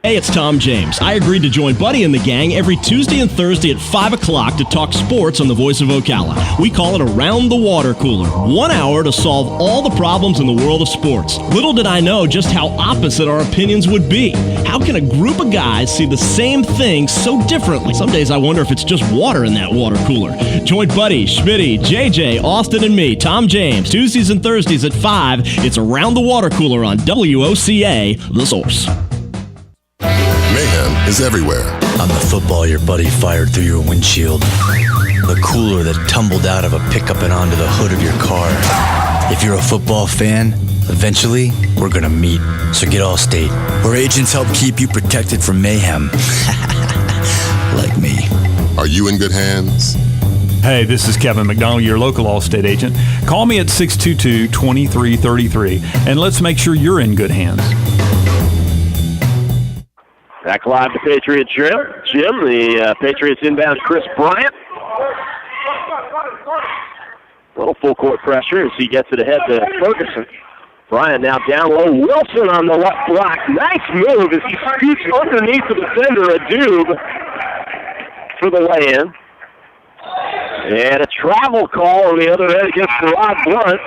Hey, it's Tom James. I agreed to join Buddy and the gang every Tuesday and Thursday at 5 o'clock to talk sports on the Voice of Ocala. We call it Around the Water Cooler. 1 hour to solve all the problems in the world of sports. Little did I know just how opposite our opinions would be. How can a group of guys see the same thing so differently? Some days I wonder if it's just water in that water cooler. Join Buddy, Schmitty, JJ, Austin, and me, Tom James, Tuesdays and Thursdays at 5. It's Around the Water Cooler on WOCA, the source. Mayhem is everywhere. I'm the football your buddy fired through your windshield. The cooler that tumbled out of a pickup and onto the hood of your car. If you're a football fan, eventually we're gonna meet. So get Allstate, where agents help keep you protected from mayhem. Like me. Are you in good hands? Hey, this is Kevin McDonald, your local Allstate agent. Call me at 622-2333, and let's make sure you're in good hands. Back live to Patriot Jim. The Patriots inbound Chris Bryant. A little full court pressure as he gets it ahead to Ferguson. Bryant now down low. Wilson on the left block. Nice move as he scoots underneath the defender, Adoob, for the lay-in. And a travel call on the other end against Rod Blunt.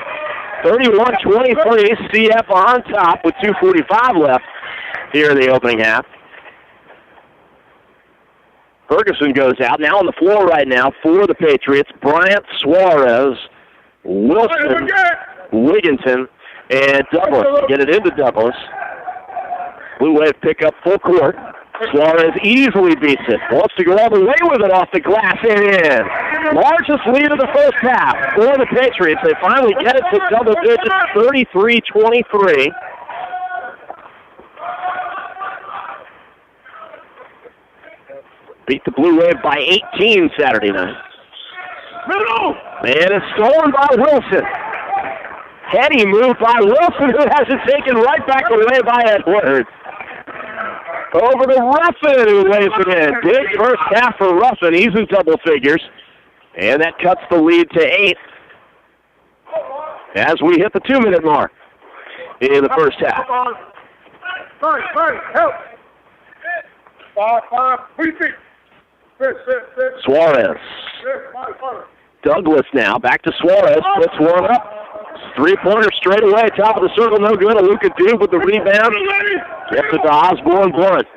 31-23, CF on top with 2:45 left here in the opening half. Ferguson goes out, now on the floor right now for the Patriots. Bryant, Suarez, Wilson, Wigginton, and Douglas. Get it into Douglas. Blue Wave pick up full court. Suarez easily beats it. Wants to go all the way with it off the glass and in. Largest lead of the first half for the Patriots. They finally get it to double digits, 33-23. Beat the Blue Wave by 18 Saturday night. And it's stolen by Wilson. Heady move by Wilson, who has it taken right back away by Edwards. Over to Ruffin, who lays it in. Big first half for Ruffin. He's in double figures. And that cuts the lead to 8 as we hit the 2-minute mark in the first half. Suarez. Douglas now, back to Suarez, puts one up. Three-pointer straight away, top of the circle, no good. Luka Duke with the rebound. Gets it to Osborne Blunt.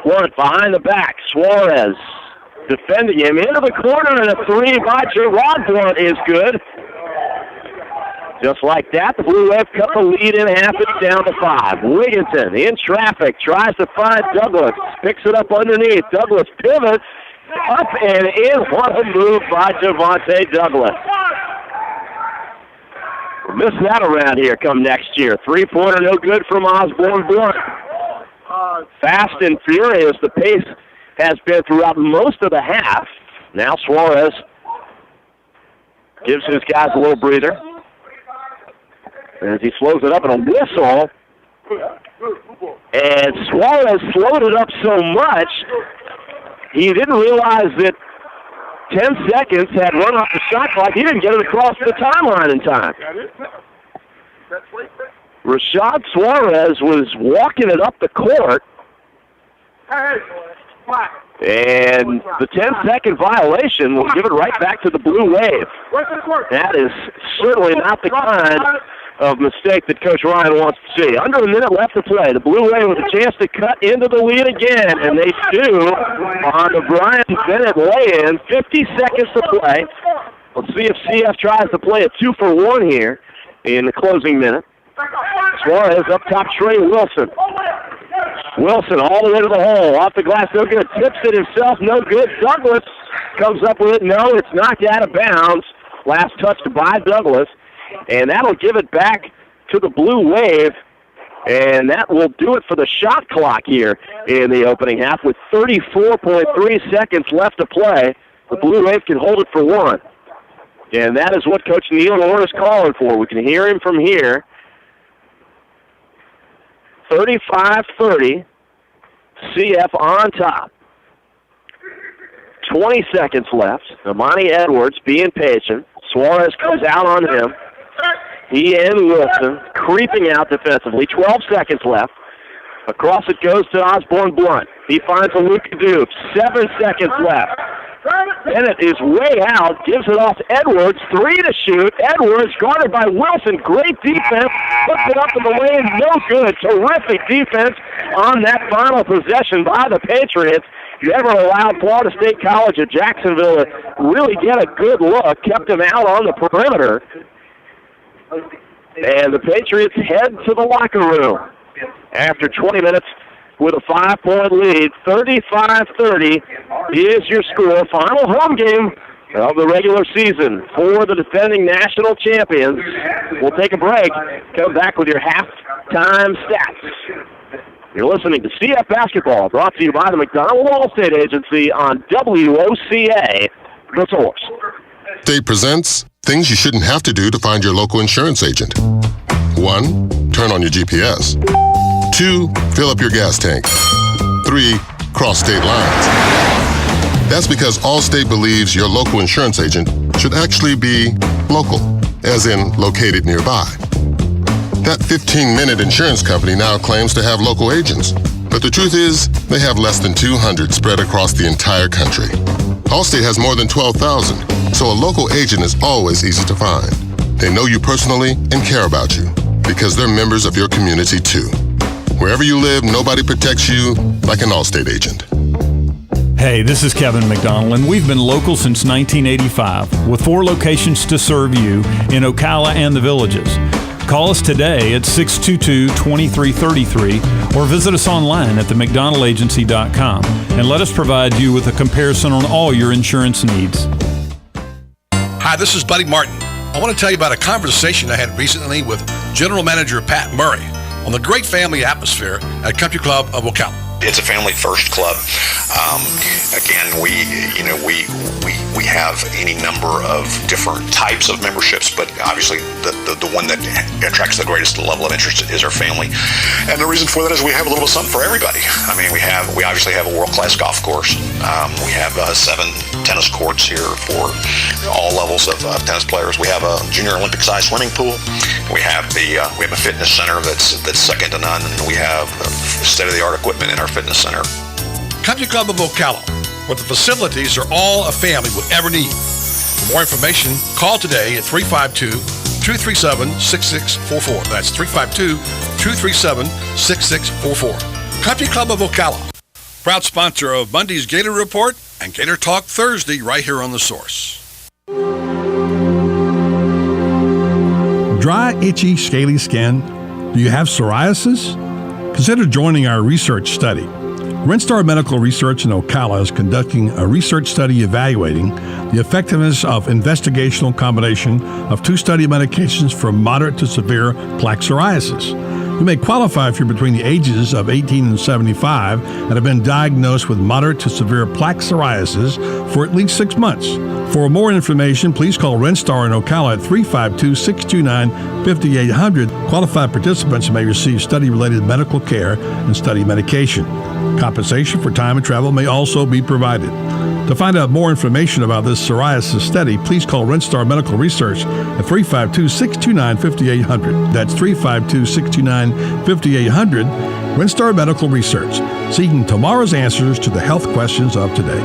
Blunt behind the back. Suarez defending him into the corner, and a three by Gerard Blunt is good. Just like that, the Blue Wave cut the lead in half. It's down to 5. Wigginton in traffic, tries to find Douglas, picks it up underneath. Douglas pivots up and in. What a move by Javante Douglas. We'll miss that around here come next year. 3-pointer no good from Osborne Blunt. Fast and furious, the pace has been throughout most of the half. Now Suarez gives his guys a little breather as he slows it up in a whistle. And Suarez slowed it up so much, he didn't realize that 10 seconds had run off the shot clock. He didn't get it across the timeline in time. Rashad Suarez was walking it up the court, and the 10-second violation will give it right back to the Blue Wave. That is certainly not the kind of mistake that Coach Ryan wants to see. Under a minute left to play. The Blue Wave with a chance to cut into the lead again, and they do on the Brian Bennett lay-in. 50 seconds to play. Let's see if CF tries to play a 2-for-1 here in the closing minute. Suarez up top, Trey Wilson. Wilson all the way to the hole. Off the glass, no good. Tips it himself, no good. Douglas comes up with it. No, it's knocked out of bounds. Last touched by Douglas. And that'll give it back to the Blue Wave. And that will do it for the shot clock here in the opening half. With 34.3 seconds left to play, the Blue Wave can hold it for 1. And that is what Coach Neil Orr is calling for. We can hear him from here. 35-30, CF on top. 20 seconds left. Amani Edwards being patient. Suarez comes out on him. He and Wilson creeping out defensively. 12 seconds left. Across it goes to Osborne Blunt. He finds a Luka Doof. 7 seconds left. Bennett is way out, gives it off to Edwards, 3 to shoot. Edwards guarded by Wilson, great defense, puts it up in the lane, no good. Terrific defense on that final possession by the Patriots. You ever allowed Florida State College of Jacksonville to really get a good look, kept him out on the perimeter. And the Patriots head to the locker room after 20 minutes with a 5-point lead. 35-30 is your score. Final home game of the regular season for the defending national champions. We'll take a break. Come back with your halftime stats. You're listening to CF Basketball, brought to you by the McDonald Allstate Agency on WOCA, The Source. State presents things you shouldn't have to do to find your local insurance agent. 1, turn on your GPS. 2, fill up your gas tank. 3, cross state lines. That's because Allstate believes your local insurance agent should actually be local, as in located nearby. That 15-minute insurance company now claims to have local agents, but the truth is they have less than 200 spread across the entire country. Allstate has more than 12,000, so a local agent is always easy to find. They know you personally and care about you because they're members of your community too. Wherever you live, nobody protects you like an Allstate agent. Hey, this is Kevin McDonald, and we've been local since 1985 with 4 locations to serve you in Ocala and the Villages. Call us today at 622-2333 or visit us online at themcdonaldagency.com and let us provide you with a comparison on all your insurance needs. Hi, this is Buddy Martin. I want to tell you about a conversation I had recently with General Manager Pat Murray on the great family atmosphere at Country Club of Ocala. It's a family-first club. Again, we have any number of different types of memberships, but obviously the one that attracts the greatest level of interest is our family. And the reason for that is we have a little bit of something for everybody. I mean, we obviously have a world-class golf course. We have 7 tennis courts here for all levels of tennis players. We have a junior Olympic-sized swimming pool. We have a fitness center that's second to none, and we have state-of-the-art equipment in our fitness center. Country Club of Ocala, where the facilities are all a family would ever need. For more information, call today at 352-237-6644. That's 352-237-6644. Country Club of Ocala, proud sponsor of Monday's Gator Report and Gator Talk Thursday right here on The Source. Dry, itchy, scaly skin? Do you have psoriasis? Consider joining our research study. Renstar Medical Research in Ocala is conducting a research study evaluating the effectiveness of investigational combination of 2 study medications for moderate to severe plaque psoriasis. You may qualify if you're between the ages of 18 and 75 and have been diagnosed with moderate to severe plaque psoriasis for at least 6 months. For more information, please call Renstar in Ocala at 352-629-5800. Qualified participants may receive study-related medical care and study medication. Compensation for time and travel may also be provided. To find out more information about this psoriasis study, please call Renstar Medical Research at 352-629-5800. That's 352-629-5800. Renstar Medical Research, seeking tomorrow's answers to the health questions of today.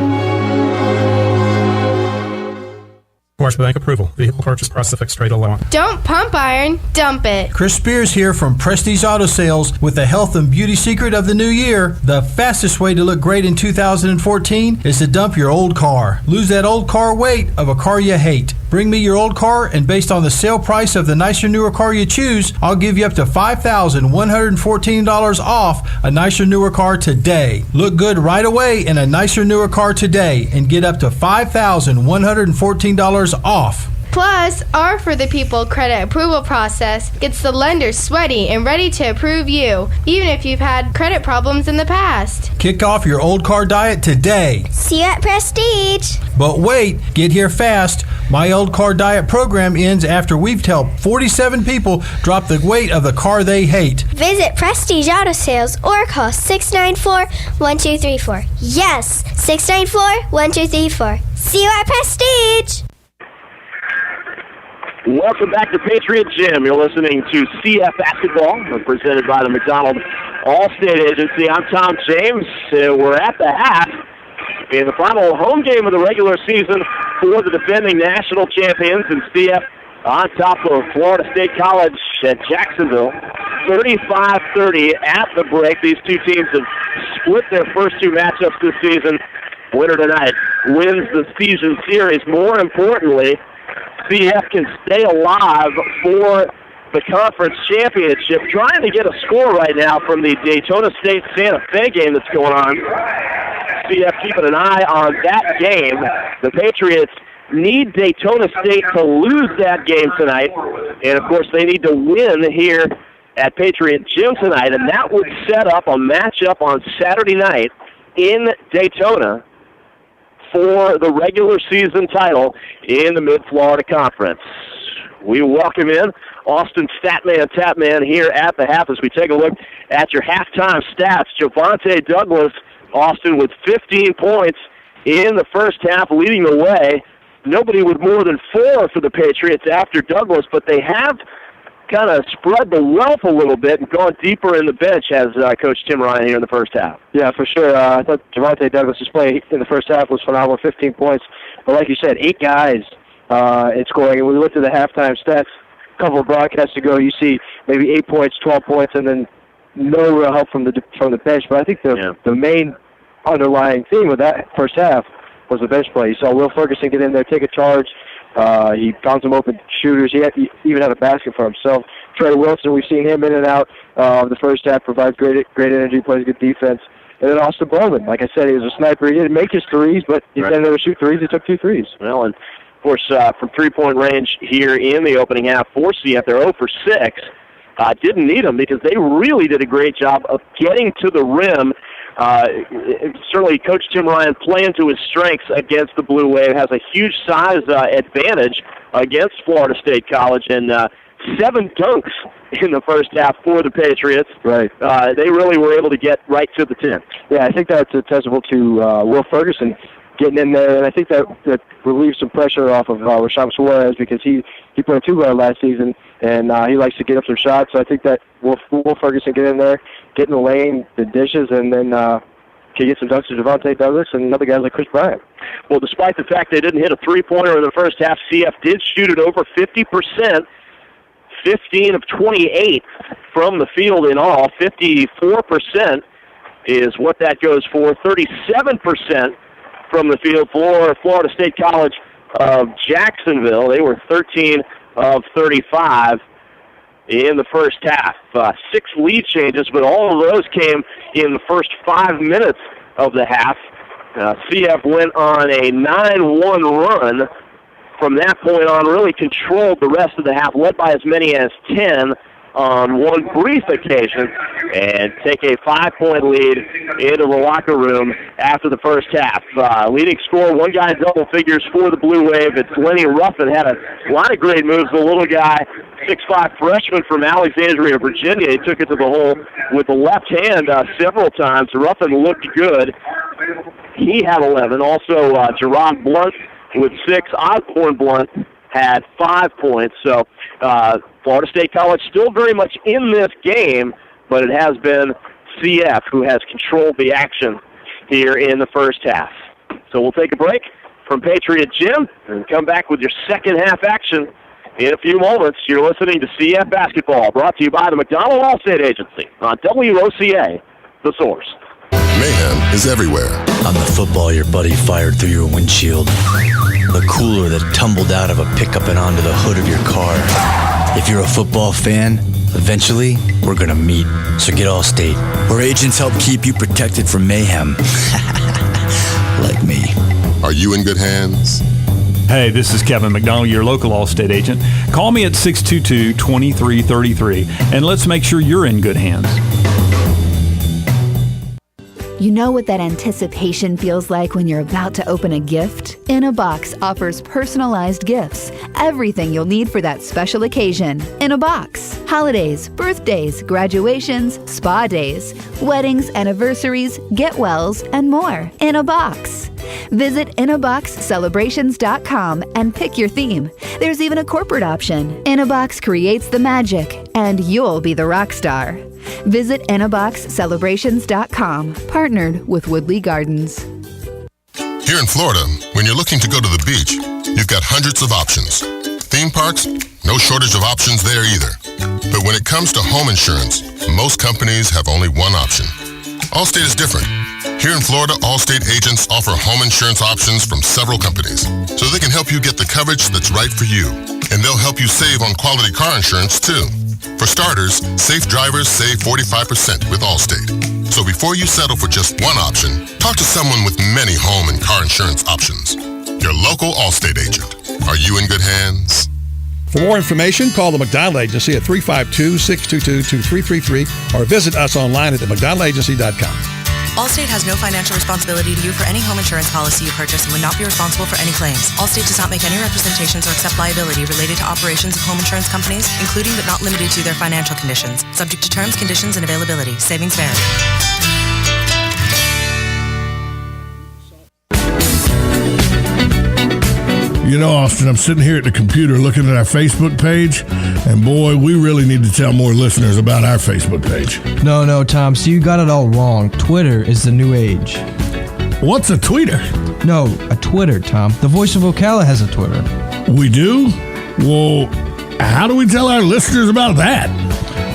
Commercial Bank approval. Vehicle purchase price of fixed rate alone. Don't pump iron, dump it. Chris Spears here from Prestige Auto Sales with the health and beauty secret of the new year. The fastest way to look great in 2014 is to dump your old car. Lose that old car weight of a car you hate. Bring me your old car, and based on the sale price of the nicer, newer car you choose, I'll give you up to $5,114 off a nicer, newer car today. Look good right away in a nicer, newer car today and get up to $5,114 off. Plus, R for the People credit approval process gets the lenders sweaty and ready to approve you, even if you've had credit problems in the past. Kick off your old car diet today. See you at Prestige. But wait, get here fast. My old car diet program ends after we've helped 47 people drop the weight of the car they hate. Visit Prestige Auto Sales or call 694-1234. Yes, 694-1234. See you at Prestige. Welcome back to Patriot Gym. You're listening to CF Basketball, presented by the McDonald All-State Agency. I'm Tom James. We're at the half in the final home game of the regular season for the defending national champions, and CF on top of Florida State College at Jacksonville. 35-30 at the break. These two teams have split their first 2 matchups this season. Winner tonight wins the season series. More importantly, CF can stay alive for the conference championship. Trying to get a score right now from the Daytona State Santa Fe game that's going on. CF keeping an eye on that game. The Patriots need Daytona State to lose that game tonight. And, of course, they need to win here at Patriot Gym tonight. And that would set up a matchup on Saturday night in Daytona for the regular season title in the Mid-Florida Conference. We welcome in Austin Statman Tapman here at the half as we take a look at your halftime stats. Javonte Douglas, Austin, with 15 points in the first half, leading the way. Nobody with more than 4 for the Patriots after Douglas, but they have kind of spread the wealth a little bit and gone deeper in the bench, as Coach Tim Ryan here in the first half. Yeah, for sure. I thought Javonte Douglas' play in the first half was phenomenal, 15 points. But like you said, 8 guys in scoring. And we looked at the halftime stats a couple of broadcasts ago. You see maybe 8 points, 12 points, and then no real help from the bench. But I think the main underlying theme of that first half was the bench play. You saw Will Ferguson get in there, take a charge. He found some open shooters. He even had a basket for himself. Trey Wilson, we've seen him in and out of the first half, provides great energy, plays good defense. And then Austin Bowman, like I said, he was a sniper. He didn't make his threes, but he didn't ever shoot threes. He took 2 threes. Well, and, of course, from three-point range here in the opening half for CF, they're 0 for 6. Didn't need them because they really did a great job of getting to the rim. Certainly, Coach Tim Ryan playing to his strengths against the Blue Wave, has a huge size advantage against Florida State College, and 7 dunks in the first half for the Patriots. Right. They really were able to get right to the 10. Yeah, I think that's a testament to Will Ferguson getting in there, and I think that relieves some pressure off of Rashad Suarez because he played 2 guard last season, and he likes to get up some shots. So I think that Will Ferguson get in there, get in the lane, the dishes, and then can get some dunks to Javonte Douglas and other guys like Chris Bryant. Well, despite the fact they didn't hit a three-pointer in the first half, CF did shoot it over 50%, 15 of 28 from the field in all. 54% is what that goes for. 37% from the field for Florida State College of Jacksonville. They were 13 of 35. in the first half. 6 lead changes, but all of those came in the first 5 minutes of the half. CF went on a 9-1 run. From that point on, really controlled the rest of the half, led by as many as 10 on one brief occasion, and take a 5-point lead into the locker room after the first half. Leading scorer, one guy in double figures for the Blue Wave. It's Lenny Ruffin. Had a lot of great moves. The little guy, 6'5" freshman from Alexandria, Virginia. He took it to the hole with the left hand several times. Ruffin looked good. He had 11. Also, Jerron Blunt with 6. Osborne Blunt had 5 points. So Florida State College still very much in this game, but it has been CF who has controlled the action here in the first half. So we'll take a break from Patriot Gym and come back with your second half action in a few moments. You're listening to CF Basketball, brought to you by the McDonald Allstate Agency on WOCA, The Source. Mayhem is everywhere. On the football your buddy fired through your windshield. The cooler that tumbled out of a pickup and onto the hood of your car. If you're a football fan, eventually we're gonna meet. So get Allstate, where agents help keep you protected from mayhem. Like me. Are you in good hands? Hey, this is Kevin McDonald, your local Allstate agent. Call me at 622-2333, and let's make sure you're in good hands. You know what that anticipation feels like when you're about to open a gift? In a Box offers personalized gifts. Everything you'll need for that special occasion. In a Box. Holidays, birthdays, graduations, spa days, weddings, anniversaries, get-wells, and more. In a Box. Visit inaboxcelebrations.com and pick your theme. There's even a corporate option. In a Box creates the magic, and you'll be the rock star. Visit inaboxcelebrations.com, partnered with Woodley Gardens. Here in Florida, when you're looking to go to the beach, you've got hundreds of options. Theme parks, no shortage of options there either. But when it comes to home insurance, most companies have only one option. Allstate is different. Here in Florida, Allstate agents offer home insurance options from several companies, so they can help you get the coverage that's right for you. And they'll help you save on quality car insurance, too. For starters, safe drivers save 45% with Allstate. So before you settle for just one option, talk to someone with many home and car insurance options. Your local Allstate agent. Are you in good hands? For more information, call the McDonald Agency at 352-622-2333 or visit us online at themcdonaldagency.com. Allstate has no financial responsibility to you for any home insurance policy you purchase and would not be responsible for any claims. Allstate does not make any representations or accept liability related to operations of home insurance companies, including but not limited to their financial conditions. Subject to terms, conditions, and availability. Savings vary. You know, Austin, I'm sitting here at the computer looking at our Facebook page, and boy, we really need to tell more listeners about our Facebook page. No, Tom, so you got it all wrong. Twitter is the new age. What's a tweeter? No, a Twitter, Tom. The Voice of Ocala has a Twitter. We do? Well, how do we tell our listeners about that?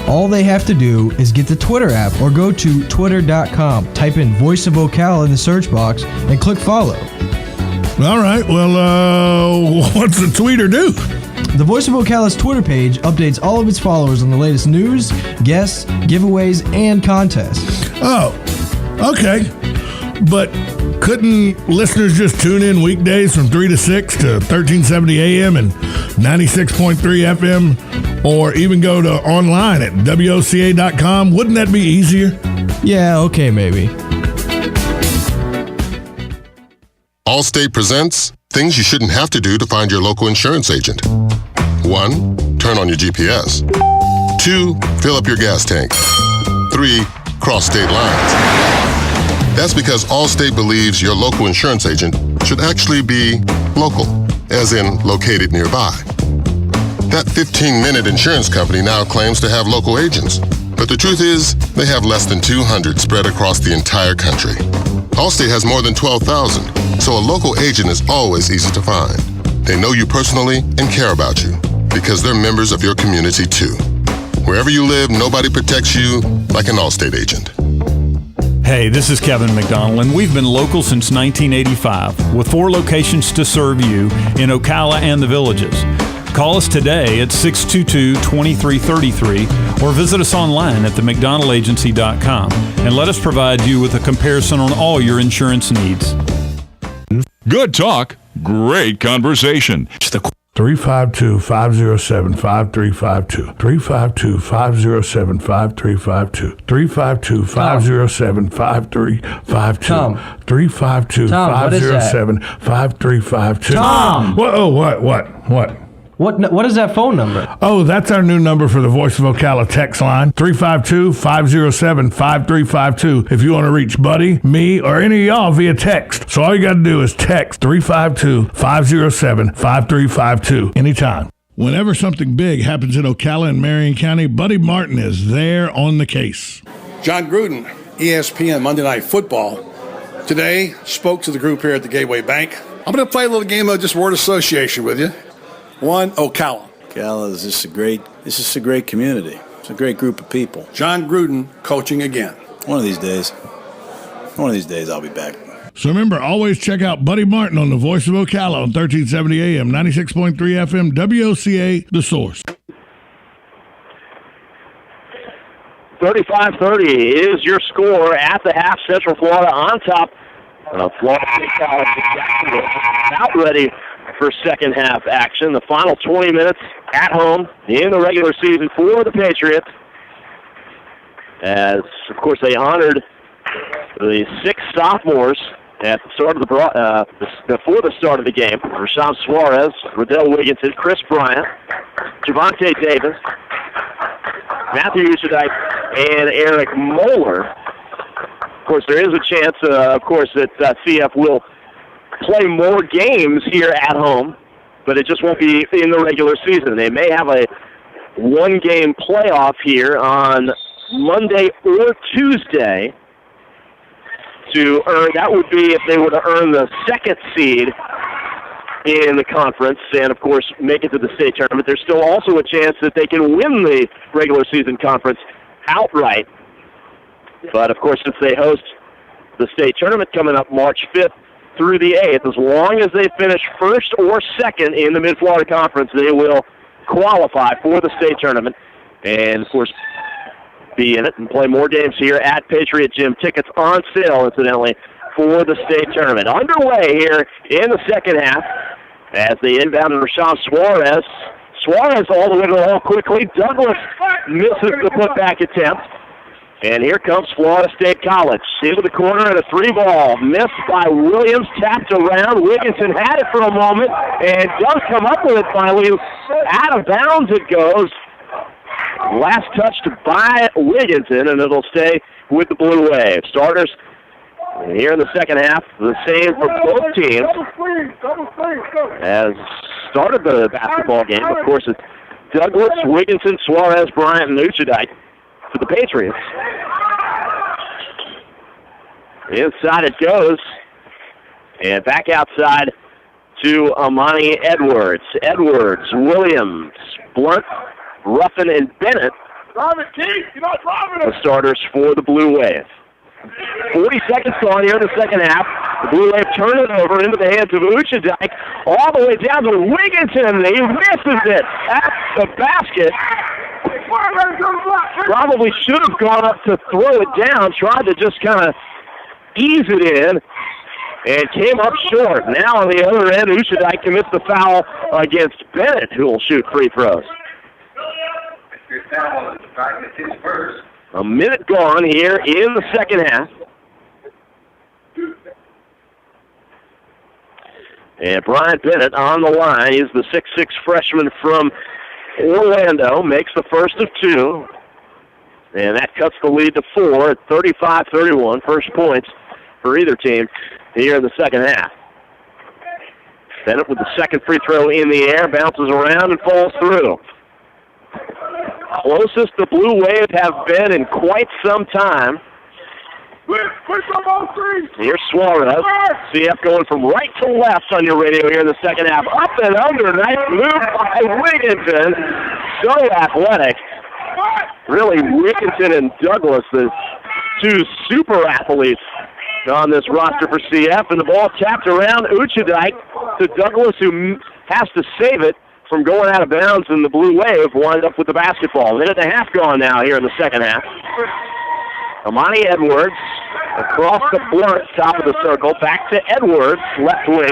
All they have to do is get the Twitter app or go to twitter.com, type in Voice of Ocala in the search box, and click follow. All right, well, what's the tweeter do? The Voice of Ocala's Twitter page updates all of its followers on the latest news, guests, giveaways, and contests. Oh, okay. But couldn't listeners just tune in weekdays from 3 to 6 to 1370 AM and 96.3 FM, or even go to online at WOCA.com? Wouldn't that be easier? Yeah, okay, maybe. Allstate presents things you shouldn't have to do to find your local insurance agent. 1. Turn on your GPS. 2. Fill up your gas tank. 3. Cross state lines. That's because Allstate believes your local insurance agent should actually be local, as in located nearby. That 15-minute insurance company now claims to have local agents, but the truth is they have less than 200 spread across the entire country. Allstate has more than 12,000, so a local agent is always easy to find. They know you personally and care about you because they're members of your community too. Wherever you live, nobody protects you like an Allstate agent. Hey, this is Kevin McDonald, and we've been local since 1985 with 4 locations to serve you in Ocala and the Villages. Call us today at 622-2333 or visit us online at themcdonaldagency.com and let us provide you with a comparison on all your insurance needs. Good talk, great conversation. 352-507-5352. 352-507-5352. 352-507-5352. Tom. 352-507-5352. Tom! What is that phone number? Oh, that's our new number for the Voice of Ocala text line, 352-507-5352. If you want to reach Buddy, me, or any of y'all via text. So all you got to do is text 352-507-5352 anytime. Whenever something big happens in Ocala and Marion County, Buddy Martin is there on the case. John Gruden, ESPN Monday Night Football, today spoke to the group here at the Gateway Bank. I'm going to play a little game of just word association with you. One, Ocala. Ocala is just a great community. It's a great group of people. John Gruden coaching again. One of these days I'll be back. So remember, always check out Buddy Martin on the Voice of Ocala on 1370 AM, 96.3 FM, WOCA, The Source. 35-30 is your score at the half. Central Florida on top. Florida State College about ready for second half action. The final 20 minutes at home in the regular season for the Patriots. As, of course, they honored the 6 sophomores at the start of before the start of the game. Rashawn Suarez, Riddell Wigginton, Chris Bryant, Javonte Davis, Matthew Usadike, and Eric Moeller. Of course, there is a chance, that CF will play more games here at home, but it just won't be in the regular season. They may have a one-game playoff here on Monday or Tuesday to earn. That would be if they were to earn the second seed in the conference and, of course, make it to the state tournament. There's still also a chance that they can win the regular season conference outright. But, of course, since they host the state tournament coming up March 5th through the 8th, as long as they finish first or second in the Mid-Florida Conference, they will qualify for the state tournament and, of course, be in it and play more games here at Patriot Gym. Tickets on sale, incidentally, for the state tournament. Underway here in the second half as they inbound Rashawn Suarez. Suarez all the way to the hole quickly. Douglas misses the putback attempt. And here comes Florida State College. Into the corner at a 3-ball. Missed by Williams. Tapped around. Wigginton had it for a moment and does come up with it finally. Out of bounds it goes. Last touched by Wigginton, and it'll stay with the Blue Wave. Starters here in the second half, the same for both teams. As started the basketball game, of course, it's Douglas, Wigginton, Suarez, Bryant, and Uchadike for the Patriots. Inside it goes. And back outside to Amani Edwards. Edwards, Williams, Blunt, Ruffin, and Bennett, the starters for the Blue Wave. 40 seconds gone here in the second half. The Blue Wave turn it over into the hands of Uchadike, all the way down to Wigginton. He misses it at the basket. Probably should have gone up to throw it down, tried to just kind of ease it in, and came up short. Now on the other end, Uchadike commits the foul against Bennett, who will shoot free throws. A minute gone here in the second half. And Brian Bennett on the line. He's the 6'6 freshman from Orlando. Makes the first of 2. And that cuts the lead to 4 at 35-31. First points for either team here in the second half. Bennett with the second free throw in the air. Bounces around and falls through. Closest the Blue Wave have been in quite some time. Here's Suarez. CF going from right to left on your radio here in the second half. Up and under. Nice move by Wigginton. So athletic. Really, Wigginton and Douglas, the 2 super athletes on this roster for CF. And the ball tapped around Uchadike to Douglas, who has to save it. from going out of bounds, and the Blue Wave wind up with the basketball. Minute and a half gone now here in the second half. Amani Edwards across the floor, top of the circle, back to Edwards, left wing.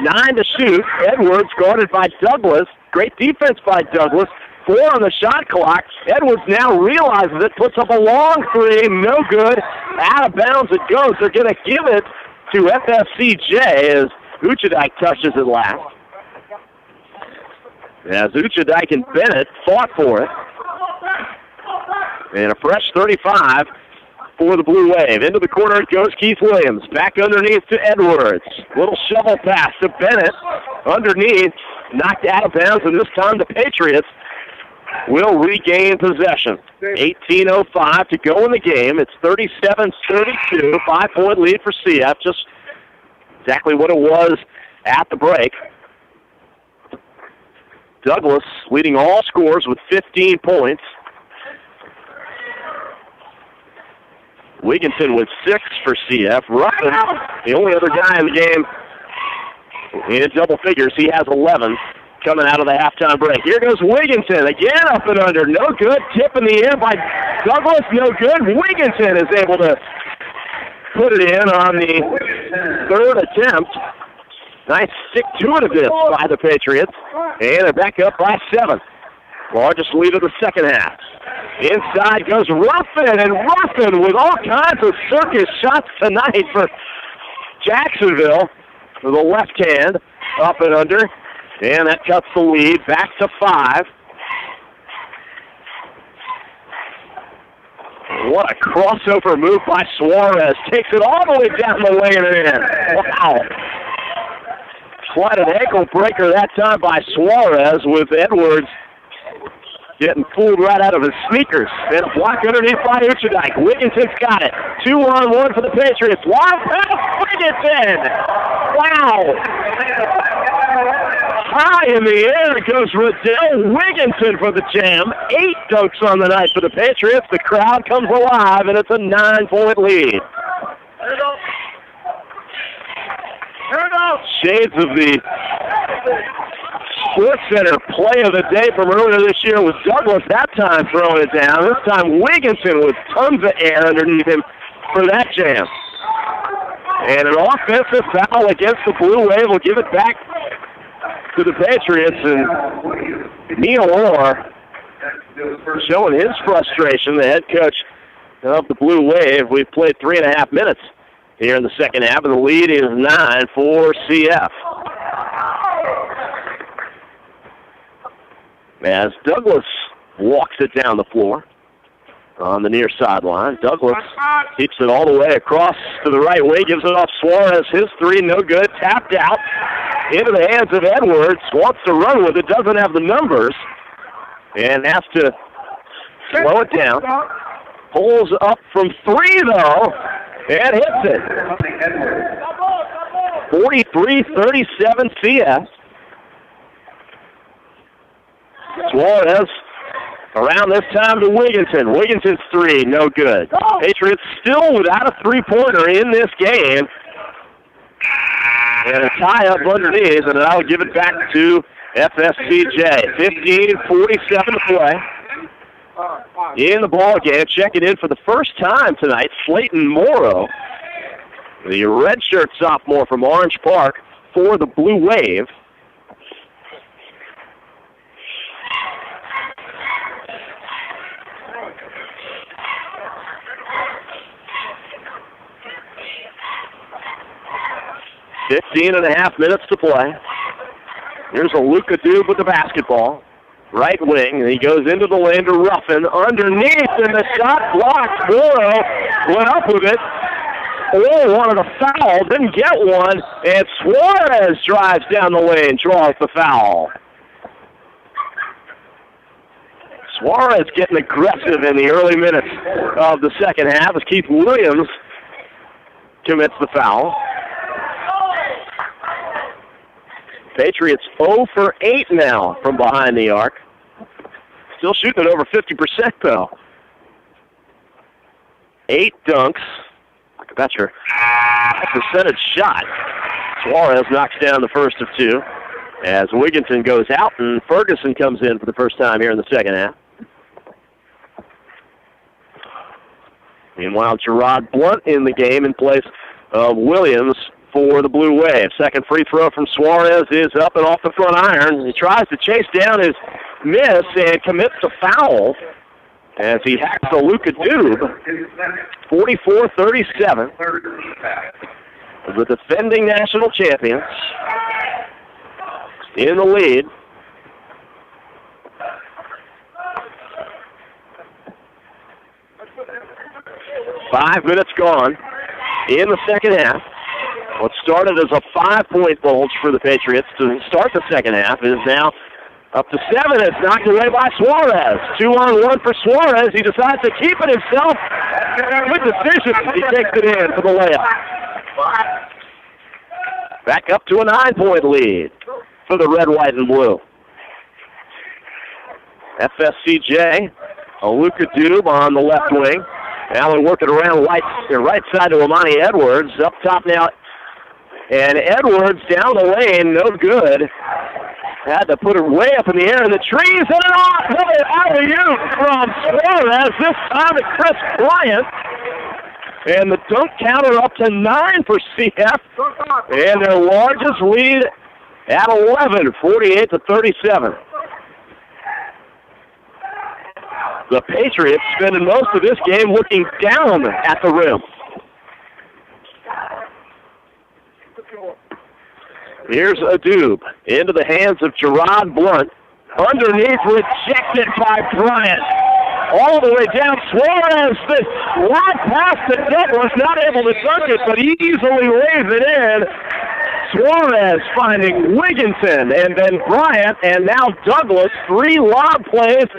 9 to shoot. Edwards guarded by Douglas. Great defense by Douglas. 4 on the shot clock. Edwards now realizes it, puts up a long three, no good. Out of bounds it goes. They're going to give it to FSCJ as Uchadike touches it last. As Uchadike and Bennett fought for it. And a fresh 35 for the Blue Wave. Into the corner it goes Keith Williams. Back underneath to Edwards. Little shovel pass to Bennett. Underneath, knocked out of bounds, and this time the Patriots will regain possession. 18:05 to go in the game. It's 37-32, 5-point lead for CF. Just exactly what it was at the break. Douglas leading all scores with 15 points. Wigginton with 6 for CF. Ruffin, the only other guy in the game in double figures. He has 11 coming out of the halftime break. Here goes Wigginton. Again up and under. No good. Tip in the air by Douglas. No good. Wigginton is able to put it in on the third attempt. Nice stick-to-itiveness by the Patriots. And they're back up by 7. Largest lead of the second half. Inside goes Ruffin, and Ruffin with all kinds of circus shots tonight for Jacksonville. With the left hand, up and under, and that cuts the lead back to 5. What a crossover move by Suarez. Takes it all the way down the lane and in. Wow. Quite an ankle breaker that time by Suarez, with Edwards getting fooled right out of his sneakers. And a block underneath by Uchadike. Wigginton's got it. 2-on-1 for the Patriots. Wild pass, Wigginton! Wow! High in the air goes Riddell Wigginton for the jam. 8 dunks on the night for the Patriots. The crowd comes alive, and it's a 9-point lead. There we go. Here we go. Shades of the Sports Center play of the day from earlier this year was Douglas that time throwing it down. This time Wigginton with tons of air underneath him for that jam. And an offensive foul against the Blue Wave will give it back to the Patriots. And Neil Orr showing his frustration, the head coach of the Blue Wave. We've played 3.5 minutes here in the second half, and the lead is 9 for CF. As Douglas walks it down the floor on the near sideline. Douglas keeps it all the way across to the right wing, gives it off Suarez. His three, no good, tapped out into the hands of Edwards. Wants to run with it, doesn't have the numbers, and has to slow it down. Pulls up from 3, though, and hits it. 43-37 CF. Suarez around this time to Wigginton. Wigginton's 3, no good. Patriots still without a three-pointer in this game. And a tie-up underneath, and that'll give it back to FSCJ. 15:47 to play in the ball game. Checking in for the first time tonight, Slayton Morrow, the redshirt sophomore from Orange Park for the Blue Wave. Fifteen and a half minutes to play. Here's a Luka Dube with the basketball. Right wing, and he goes into the lane to Ruffin. Underneath, and the shot blocked. Morrow went up with it. Oh, wanted a foul, didn't get one, and Suarez drives down the lane, draws the foul. Suarez getting aggressive in the early minutes of the second half as Keith Williams commits the foul. Patriots 0 for 8 now from behind the arc. Still shooting at over 50%, though. 8 dunks. That's your percentage shot. Suarez knocks down the first of 2. as Wigginton goes out and Ferguson comes in for the first time here in the second half. Meanwhile, Gerard Blunt in the game in place of Williams for the Blue Wave. Second free throw from Suarez is up and off the front iron. He tries to chase down his miss and commits a foul as he hacks the Luka Dube. 44-37. The defending national champions in the lead. Five minutes gone in the second half. What started as a 5-point bulge for the Patriots to start the second half is now up to 7. It's knocked away by Suarez. 2-on-1 for Suarez. He decides to keep it himself. Good decision. He takes it in for the layup. Back up to a 9-point lead for the red, white, and blue. FSCJ, a Luka Dube on the left wing. Allen working around right side to Amani Edwards. Up top now. And Edwards down the lane, no good. Had to put it way up in the air in the trees, and an alley-oop from Suarez, this time to Chris Bryant. And the dunk counter up to 9 for CF. And their largest lead at 11, 48-37. The Patriots spending most of this game looking down at the rim. Here's a Dube into the hands of Gerard Blunt. Underneath, rejected by Bryant. All the way down, Suarez, the wide pass to Douglas, not able to dunk it, but easily lays it in. Suarez finding Wigginton, and then Bryant, and now Douglas. 3 lob plays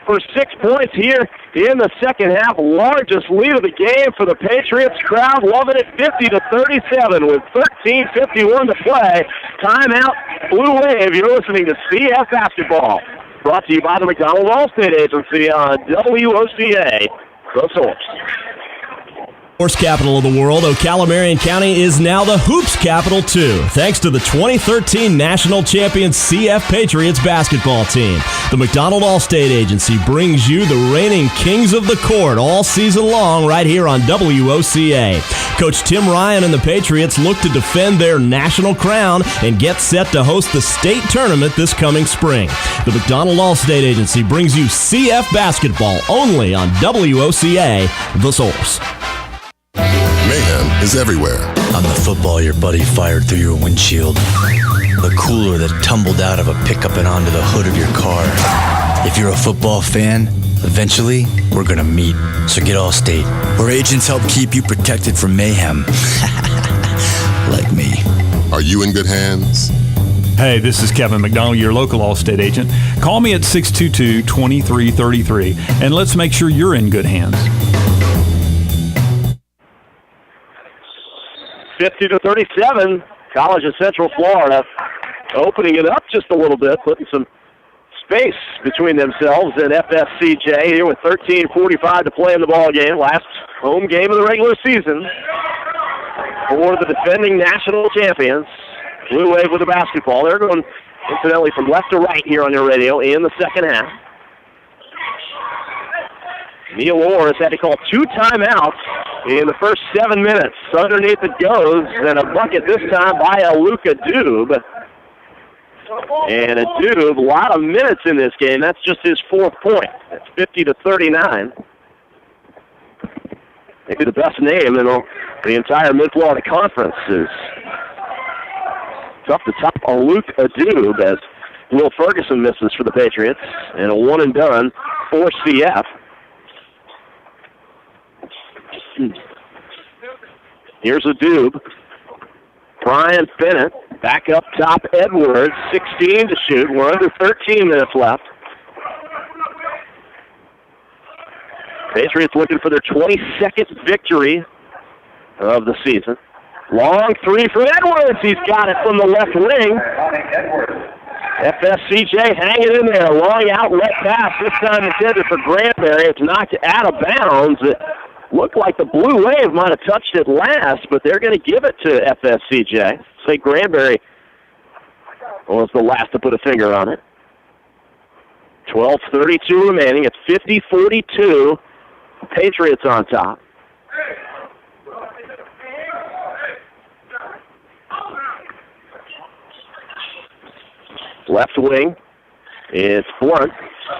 for 6 points here in the second half. Largest lead of the game for the Patriots. Crowd loving it, 50-37 with 13:51 to play. Timeout, Blue Wave. You're listening to CF Basketball. Brought to you by the McDonald Allstate Agency on WOCA, the Source. Horse capital of the world, Ocala-Marion County is now the Hoops capital too, thanks to the 2013 national champion CF Patriots basketball team. The McDonald Allstate Agency brings you the reigning kings of the court all season long right here on WOCA. Coach Tim Ryan and the Patriots look to defend their national crown and get set to host the state tournament this coming spring. The McDonald Allstate Agency brings you CF basketball only on WOCA, the Source. Mayhem is everywhere. On the football your buddy fired through your windshield. The cooler that tumbled out of a pickup and onto the hood of your car. If you're a football fan, eventually we're gonna meet. So get Allstate, where agents help keep you protected from mayhem. Like me. Are you in good hands? Hey, this is Kevin McDonald, your local Allstate agent. Call me at 622-2333 and let's make sure you're in good hands. 50-37, College of Central Florida opening it up just a little bit, putting some space between themselves and FSCJ here with 13:45 to play in the ball game. Last home game of the regular season for the defending national champions. Blue Wave with the basketball. They're going, incidentally, from left to right here on your radio in the second half. Neil Orr has had to call 2 timeouts in the first 7 minutes. Underneath it goes, and a bucket this time by a Luka Dube. And a Dube, a lot of minutes in this game. That's just his 4th point. That's 50-39. Maybe the best name in the entire Mid-Florida Conference is tough to top a Luka Dube as Will Ferguson misses for the Patriots. And a one-and-done for CF. Here's a Dube. Brian Bennett back up top. Edwards, 16 to shoot. We're under 13 minutes left. Patriots looking for their 22nd victory of the season. Long 3 for Edwards. He's got it from the left wing. FSCJ hanging in there. Long outlet pass. This time intended for Granberry. It's knocked out of bounds. It looked like the Blue Wave might have touched it last, but they're going to give it to FSCJ. Say Granberry was the last to put a finger on it. 12:32 remaining. It's 50-42. Patriots on top. Left wing. It's Blunt.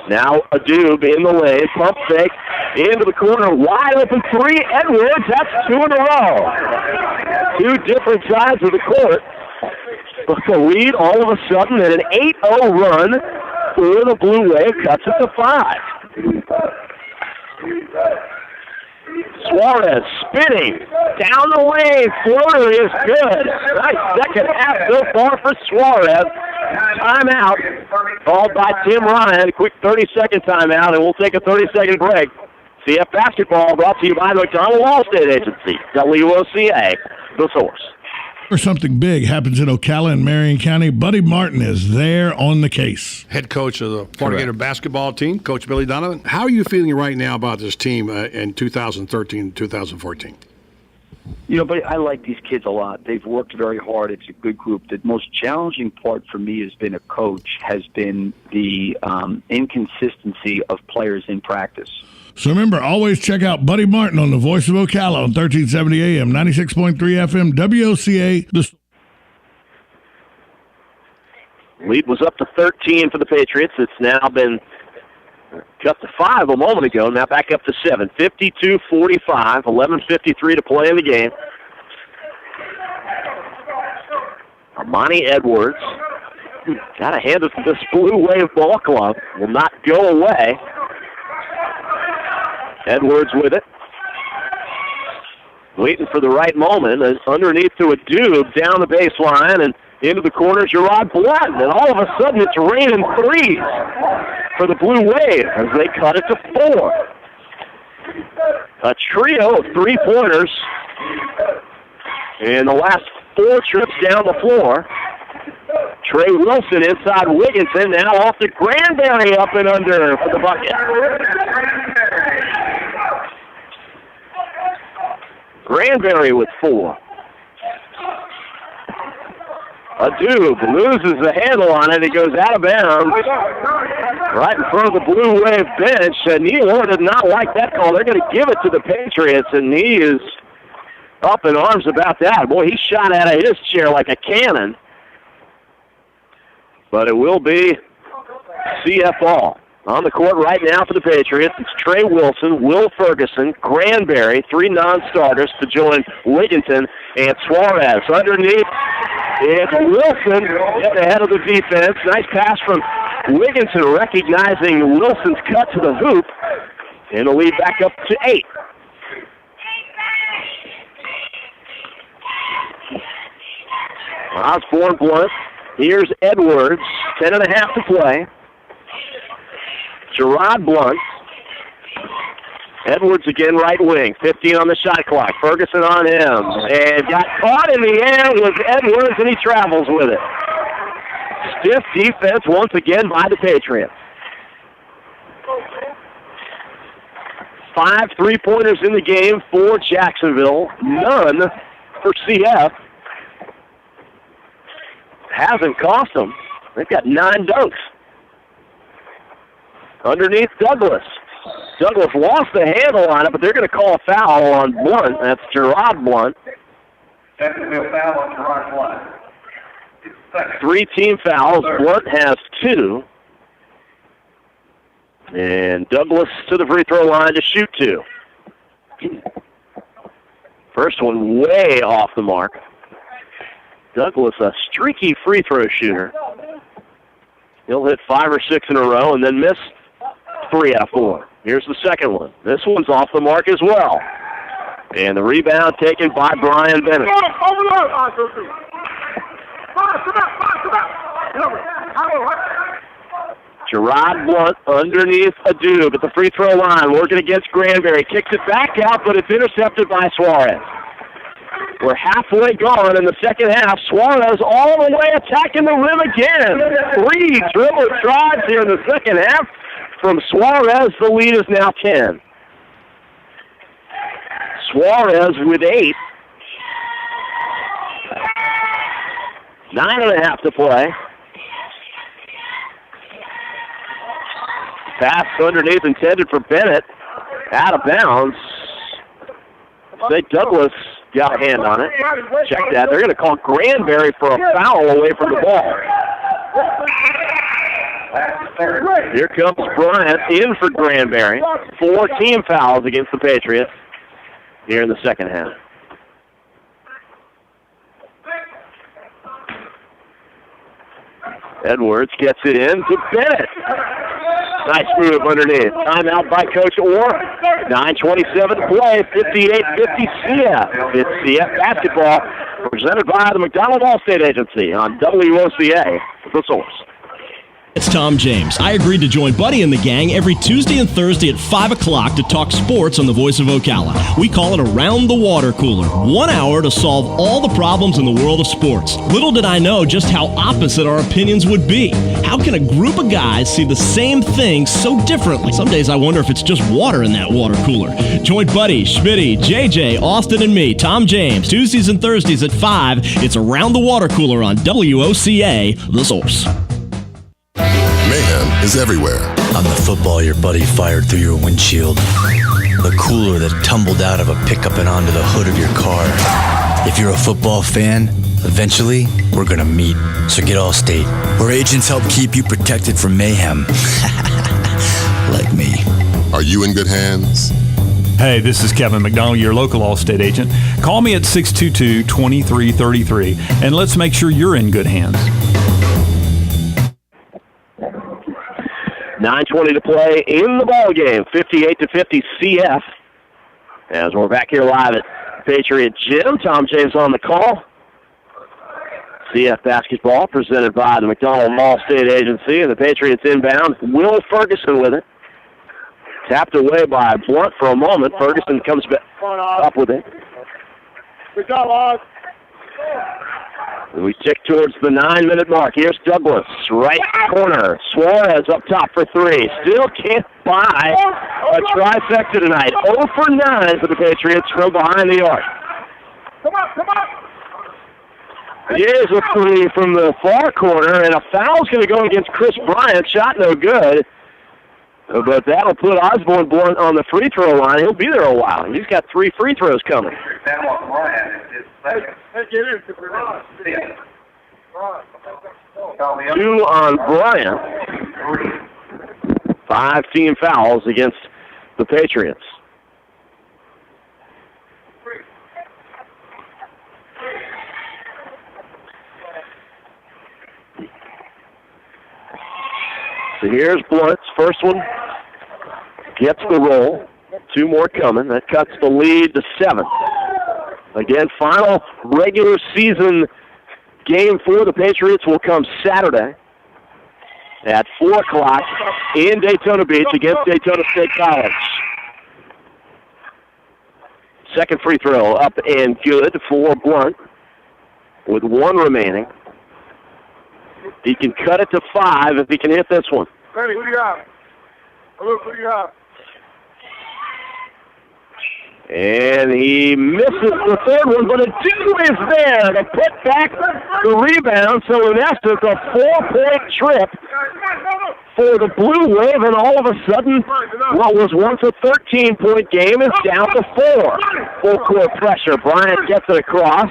Now Adoob in the lane. Pump fake. Into the corner. Wide open three. Edwards. That's two in a row. Two different sides of the court. But the lead all of a sudden at an 8-0 run for the Blue Wave cuts it to 5. Suarez spinning down the lane. Floater is good. Nice second half so far for Suarez. Timeout called by Tim Ryan. Quick 30-second timeout, and we'll take a 30-second break. CF Basketball brought to you by the McDonald Allstate Agency. WOCA, the source. Or something big happens in Ocala and Marion County, Buddy Martin is there on the case. Head coach of the Florida Gator basketball team, Coach Billy Donovan. How are you feeling right now about this team in 2013 2014? You know, but I like these kids a lot. They've worked very hard. It's a good group. The most challenging part for me as been a coach has been the inconsistency of players in practice. So remember, always check out Buddy Martin on the Voice of Ocala on 1370 AM, 96.3 FM, WOCA. Lead was up to 13 for the Patriots. It's now been cut to 5 a moment ago. Now back up to 7. 52-45, 11:53 to play in the game. Armani Edwards, got to hand it to this Blue Wave ball club, will not go away. Edwards with it. Waiting for the right moment. Underneath to Adoob, down the baseline, and into the corner, Gerard Blunt. And all of a sudden, it's raining threes for the Blue Wave as they cut it to 4. A trio of three-pointers in the last 4 trips down the floor. Trey Wilson inside Wigginton, now off to Granberry up and under for the bucket. Granberry with 4. Adoob loses the handle on it. It goes out of bounds right in front of the Blue Wave bench. And Neil did not like that call. They're going to give it to the Patriots, and he is up in arms about that. Boy, he shot out of his chair like a cannon. But it will be CF ball. On the court right now for the Patriots, it's Trey Wilson, Will Ferguson, Granberry, 3 non-starters to join Wigginton and Suarez. Underneath, it's Wilson at the head of the defense. Nice pass from Wigginton, recognizing Wilson's cut to the hoop, and the lead back up to 8. Osborne Blunt. Here's Edwards, 10.5 to play. Gerard Blunt. Edwards again, right wing. 15 on the shot clock. Ferguson on him. And got caught in the air with Edwards, and he travels with it. Stiff defense once again by the Patriots. 5 3-pointers in the game for Jacksonville. None for CF. Hasn't cost them. They've got 9 dunks. Underneath Douglas. Douglas lost the handle on it, but they're going to call a foul on Blunt. That's Gerard Blunt. Technical foul on Gerard Blunt. 3 team fouls. Blunt has 2. And Douglas to the free throw line to shoot 2. First one way off the mark. Douglas, a streaky free throw shooter. He'll hit 5 or 6 in a row and then miss 3 out of 4. Here's the second one. This one's off the mark as well. And the rebound taken by Brian Bennett. Gerard Blunt underneath Adoob at the free throw line, working against Granberry. Kicks it back out, but it's intercepted by Suarez. We're halfway gone in the second half. Suarez all the way attacking the rim again. 3 dribble tries here in the second half from Suarez. The lead is now 10. Suarez with 8. 9.5 to play. Pass underneath intended for Bennett. Out of bounds. St. Douglas got a hand on it. Check that. They're going to call Granberry for a foul away from the ball. Here comes Bryant in for Granberry. 4 team fouls against the Patriots here in the second half. Edwards gets it in to Bennett. Nice move underneath. Timeout by Coach Orr. 9:27 to play. 58-50 CF. It's CF basketball presented by the McDonald Allstate Agency on WOCA, The Source. It's Tom James. I agreed to join Buddy and the gang every Tuesday and Thursday at 5 o'clock to talk sports on the Voice of Ocala. We call it Around the Water Cooler. 1 hour to solve all the problems in the world of sports. Little did I know just how opposite our opinions would be. How can a group of guys see the same thing so differently? Some days I wonder if it's just water in that water cooler. Join Buddy, Schmitty, JJ, Austin, and me, Tom James, Tuesdays and Thursdays at 5. It's Around the Water Cooler on WOCA, The Source. Mayhem is everywhere. I'm the football your buddy fired through your windshield. The cooler that tumbled out of a pickup and onto the hood of your car. If you're a football fan, eventually we're gonna meet. So get Allstate, where agents help keep you protected from mayhem. Like me. Are you in good hands? Hey, this is Kevin McDonald, your local Allstate agent. Call me at 622-2333, and let's make sure you're in good hands. 9:20 to play in the ball game. 58-50 CF. As we're back here live at Patriot Gym, Tom James on the call. CF basketball presented by the McDonald Allstate Agency, and the Patriots inbound. Will Ferguson with it. Tapped away by Blunt for a moment. Ferguson comes back up with it. We tick towards the 9-minute mark. Here's Douglas, right corner. Suarez up top for 3. Still can't buy a trifecta tonight. 0 for 9 for the Patriots from behind the arc. Come on. Here's a 3 from the far corner, and a foul's going to go against Chris Bryant. Shot no good. But that'll put Osborne Blunt on the free throw line. He'll be there a while. He's got 3 free throws coming. Two on Bryant. 5 team fouls against the Patriots. So here's Blunt's first one. Gets the roll. 2 more coming. That cuts the lead to 7. Again, final regular season game for the Patriots will come Saturday at 4 o'clock in Daytona Beach against Daytona State College. Second free throw up and good for Blunt with 1 remaining. He can cut it to 5 if he can hit this one. Bernie, who do you have? Who do you have? And he misses the third one, but a 2 is there to put back the rebound. So in essence, a 4-point trip for the Blue Wave, and all of a sudden, what was once a 13-point game is down to 4. Full court pressure. Bryant gets it across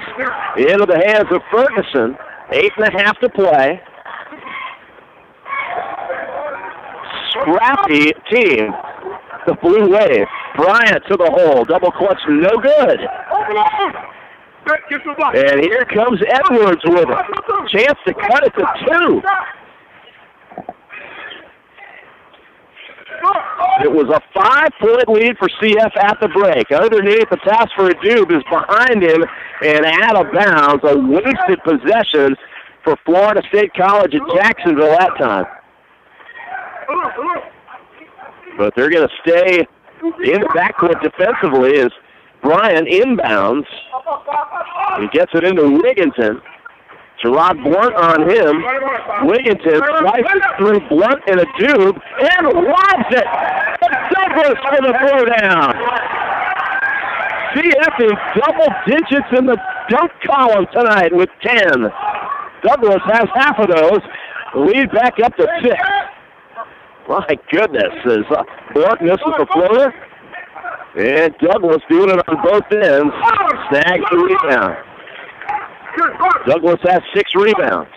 into the hands of Ferguson. 8.5 to play. Scrappy team, the Blue Wave. Bryant to the hole. Double clutch, no good. And here comes Edwards with it. Chance to cut it to 2. It was a 5-point lead for CF at the break. Underneath, the pass for Adube is behind him and out of bounds. A wasted possession for Florida State College at Jacksonville that time. But they're going to stay in the backcourt defensively as Bryant inbounds. He gets it into Wigginton. Gerard Blunt on him. Wigginton slices through Blunt and Adube and lobs it. Douglas for the throwdown. CF in double digits in the dunk column tonight with 10. Douglas has half of those. The lead back up to 6. My goodness, as Blunt misses the floater. And Douglas doing it on both ends. Snags the rebound. Douglas has 6 rebounds.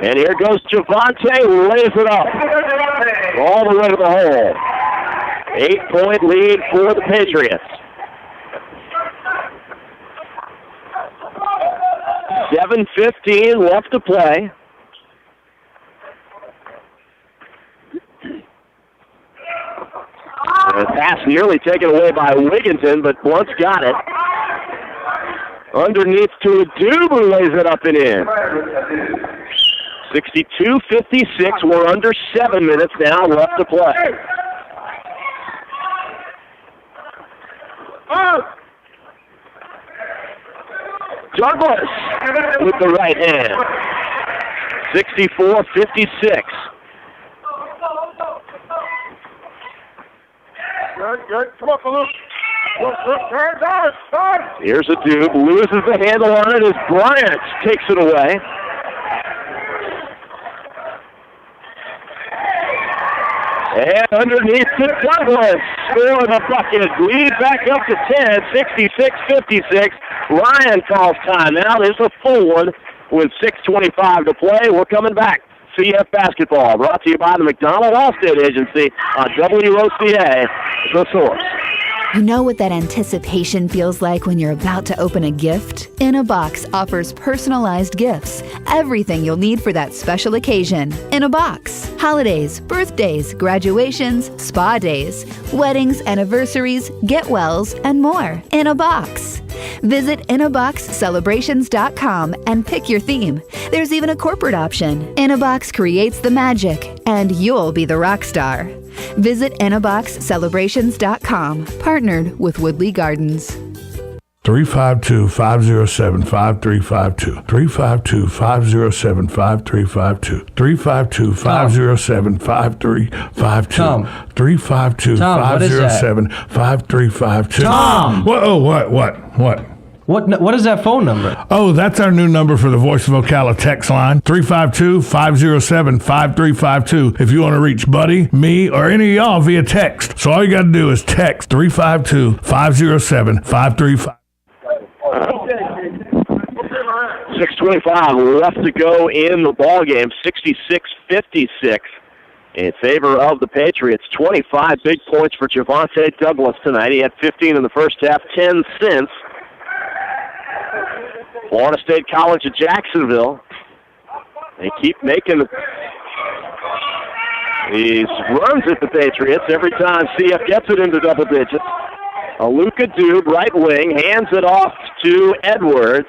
And here goes Javante, lays it up. All the way to the hole. 8-point lead for the Patriots. 7:15 left to play. The pass nearly taken away by Wigginton, but Blunt's got it. Underneath to Dube, who lays it up and in. 62-56. We're under 7 minutes now left to play. Douglas with the right hand. 64-56. Good. Come on, Luke. Here's a Dube, loses the handle on it as Bryant takes it away. And underneath to Douglas, scoring a bucket. Lead back up to 10, 66-56. Ryan calls timeout. It's a full one with 6:25 to play. We're coming back. CF Basketball, brought to you by the McDonald Allstate Agency on WOCA, The Source. You know what that anticipation feels like when you're about to open a gift? In a Box offers personalized gifts. Everything you'll need for that special occasion. In a Box. Holidays, birthdays, graduations, spa days, weddings, anniversaries, get-wells, and more. In a Box. Visit inaboxcelebrations.com and pick your theme. There's even a corporate option. In a Box creates the magic, and you'll be the rock star. Visit inaboxcelebrations.com. Partnered with Woodley Gardens. 352-507-5352. 352-507-5352. 352-507-5352. Tom. 352-507-5352. Tom! What is that phone number? Oh, that's our new number for the Voice of Ocala text line, 352-507-5352. If you want to reach Buddy, me, or any of y'all via text. So all you got to do is text 352-507-5352. 6:25 left to go in the ballgame. 66-56 in favor of the Patriots. 25 big points for Javante Douglas tonight. He had 15 in the first half, 10 since. Florida State College of Jacksonville. They keep making these runs at the Patriots every time CF gets it into double digits. Luka Dube, right wing, hands it off to Edwards.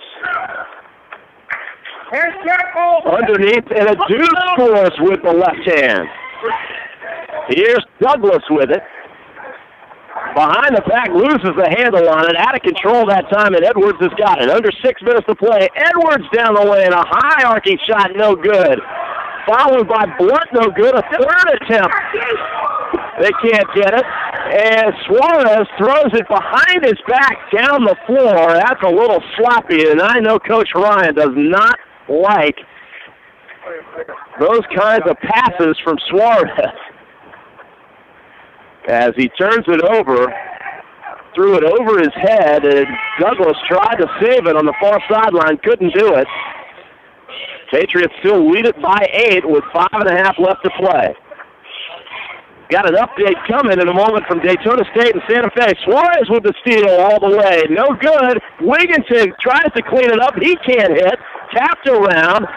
Underneath, and a Dube scores with the left hand. Here's Douglas with it. Behind the back, loses the handle on it. Out of control that time, and Edwards has got it. Under 6 minutes to play. Edwards down the lane. A high arcing shot, no good. Followed by Blunt, no good. A third attempt. They can't get it. And Suarez throws it behind his back down the floor. That's a little sloppy, and I know Coach Ryan does not like those kinds of passes from Suarez. As he turns it over, threw it over his head, and Douglas tried to save it on the far sideline, couldn't do it. Patriots still lead it by 8 with 5.5 left to play. Got an update coming in a moment from Daytona State and Santa Fe. Suarez with the steal all the way. No good. Wigginton tries to clean it up. He can't hit. Tapped around.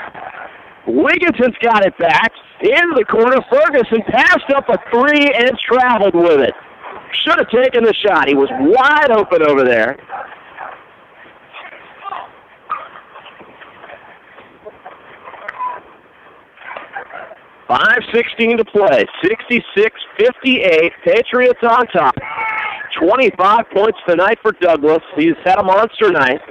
Wigginton's got it back. Into the corner. Ferguson passed up a 3 and traveled with it. Should have taken the shot. He was wide open over there. .5:16 to play. 66-58. Patriots on top. 25 points tonight for Douglas. He's had a monster night.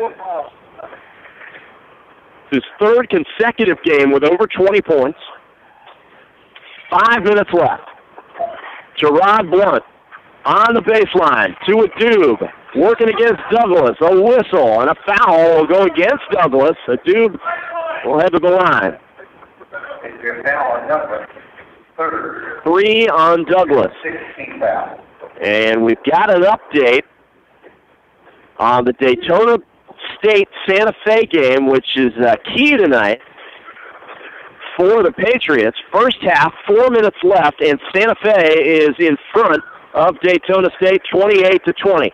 His third consecutive game with over 20 points. 5 minutes left. Gerard Blunt on the baseline to a Dube. Working against Douglas. A whistle and a foul will go against Douglas. A Dube will head to the line. 3 on Douglas. And we've got an update on the Daytona State Santa Fe game, which is key tonight for the Patriots. First half, 4 minutes left, and Santa Fe is in front of Daytona State 28-20.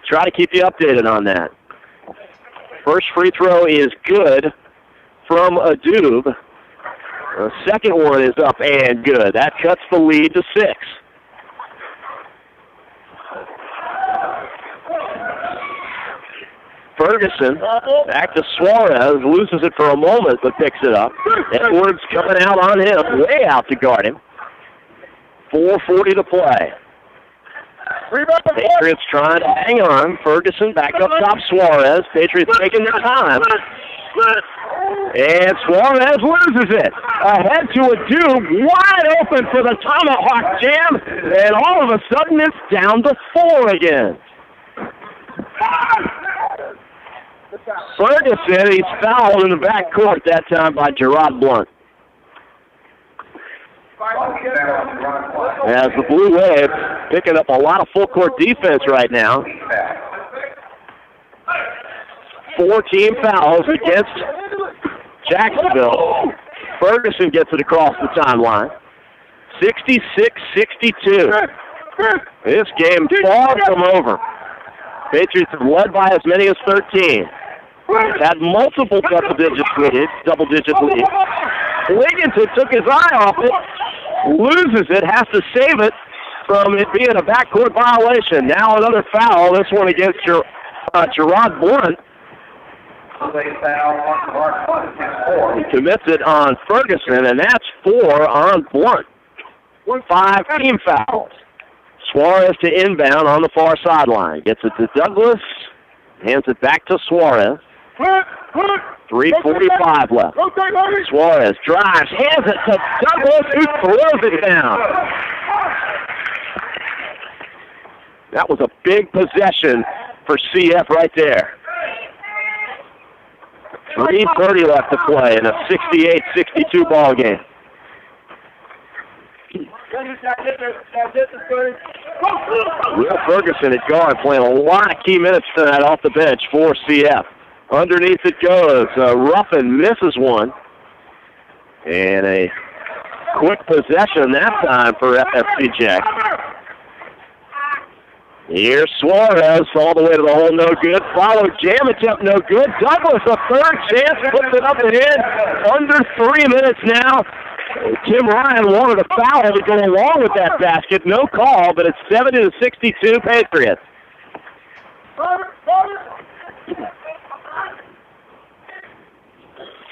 Try to keep you updated on that. First free throw is good from Adoob. The second one is up and good. That cuts the lead to 6. Ferguson back to Suarez, loses it for a moment but picks it up. Edwards coming out on him, way out to guard him. 4:40 to play. Patriots trying to hang on. Ferguson back up top, Suarez. Patriots taking their time. And Suarez loses it. Ahead to Adoob, wide open for the tomahawk jam. And all of a sudden it's down to 4 again. Ferguson, he's fouled in the backcourt that time by Gerard Blunt. As the Blue Wave picking up a lot of full court defense right now. 4 team fouls against Jacksonville. Ferguson gets it across the timeline. 66-62. This game far from over. Patriots have led by as many as 13. Had multiple double-digit leads. Wigginton took his eye off it, loses it, has to save it from it being a backcourt violation. Now another foul, this one against Gerard Blunt. He commits it on Ferguson, and that's 4 on Blunt. 5 team fouls. Suarez to inbound on the far sideline. Gets it to Douglas, hands it back to Suarez. 3:45 left. Suarez drives, hands it to Douglas, who throws it down. That was a big possession for CF right there. 3:30 left to play in a 68-62 ball game. Will Ferguson at guard playing a lot of key minutes tonight off the bench for CF. Underneath it goes. Ruffin misses one. And a quick possession that time for FFCJ. Here's Suarez all the way to the hole, no good. Followed jam attempt, no good. Douglas, a third chance, puts it up and in. Under 3 minutes now. Tim Ryan wanted a foul to go along with that basket. No call, but it's 70-62 Patriots.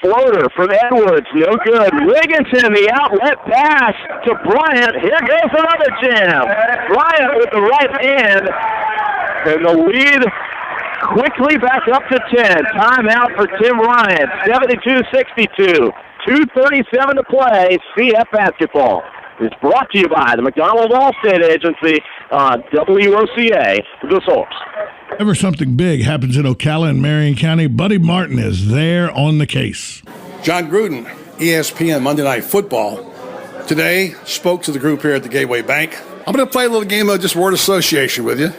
Floater from Edwards, no good. Wigginton, the outlet pass to Bryant. Here goes another jam. Bryant with the right hand. And the lead quickly back up to 10. Timeout for Tim Ryan. 72-62. 2:37 to play. CF basketball is brought to you by the McDonald Allstate Agency on WOCA, the source. Whenever something big happens in Ocala and Marion County, Buddy Martin is there on the case. John Gruden, ESPN Monday Night Football, today spoke to the group here at the Gateway Bank. I'm going to play a little game of just word association with you.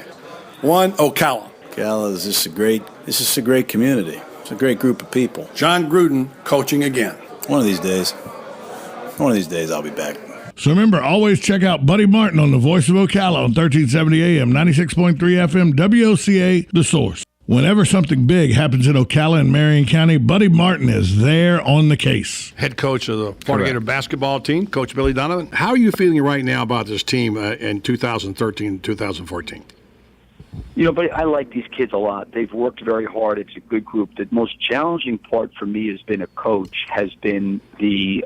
1, Ocala. Ocala is just a great community. It's a great group of people. John Gruden coaching again. One of these days I'll be back. So remember, always check out Buddy Martin on the Voice of Ocala on 1370 AM, 96.3 FM, WOCA, The Source. Whenever something big happens in Ocala and Marion County, Buddy Martin is there on the case. Head coach of the Florida Gator basketball team, Coach Billy Donovan. How are you feeling right now about this team in 2013 and 2014? You know, but I like these kids a lot. They've worked very hard. It's a good group. The most challenging part for me has been the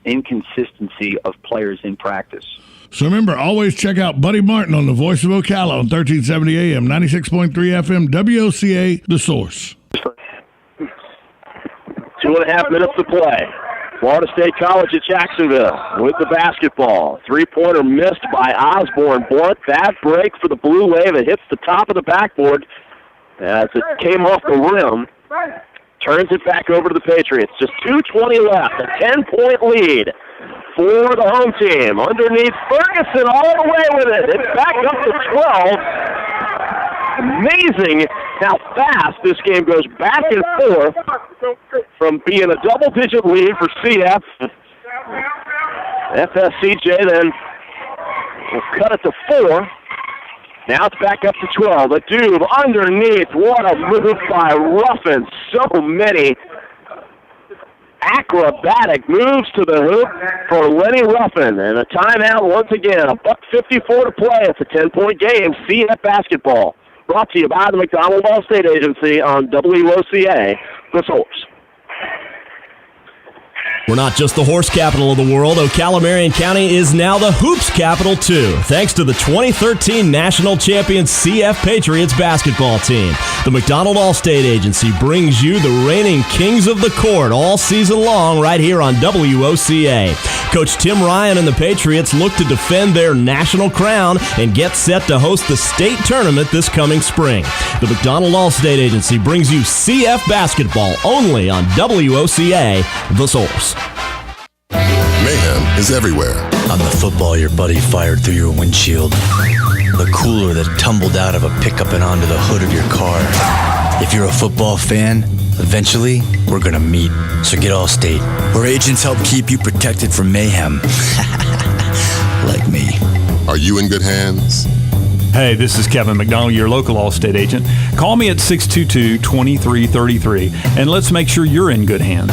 inconsistency of players in practice. So remember, always check out Buddy Martin on the Voice of Ocala on 1370 AM, 96.3 FM, WOCA, The Source. 2.5 minutes to play. Florida State College at Jacksonville with the basketball. Three-pointer missed by Osborne. Blunt, bad break for the Blue Wave. It hits the top of the backboard as it came off the rim. turns it back over to the Patriots. Just 2:20 left, a 10-point lead for the home team. Underneath Ferguson all the way with it. It's back up to 12. Amazing how fast this game goes back and forth from being a double-digit lead for CF. FSCJ then will cut it to 4. Now it's back up to 12. A Dube underneath. What a move by Ruffin. So many acrobatic moves to the hoop for Lenny Ruffin. And a timeout once again. $1:54 to play. It's a 10-point game. CF basketball. Brought to you by the McDonald Allstate Agency on WOCA, The Source. We're not just the horse capital of the world. Ocala-Marion County is now the hoops capital, too, thanks to the 2013 national champion CF Patriots basketball team. The McDonald Allstate Agency brings you the reigning kings of the court all season long right here on WOCA. Coach Tim Ryan and the Patriots look to defend their national crown and get set to host the state tournament this coming spring. The McDonald Allstate Agency brings you CF basketball only on WOCA, The Source. Mayhem is everywhere. On the football your buddy fired through your windshield. The cooler that tumbled out of a pickup and onto the hood of your car. If you're a football fan, eventually we're gonna meet. So get Allstate, where agents help keep you protected from mayhem. Like me. Are you in good hands? Hey, this is Kevin McDonald, your local Allstate agent. Call me at 622-2333, and let's make sure you're in good hands.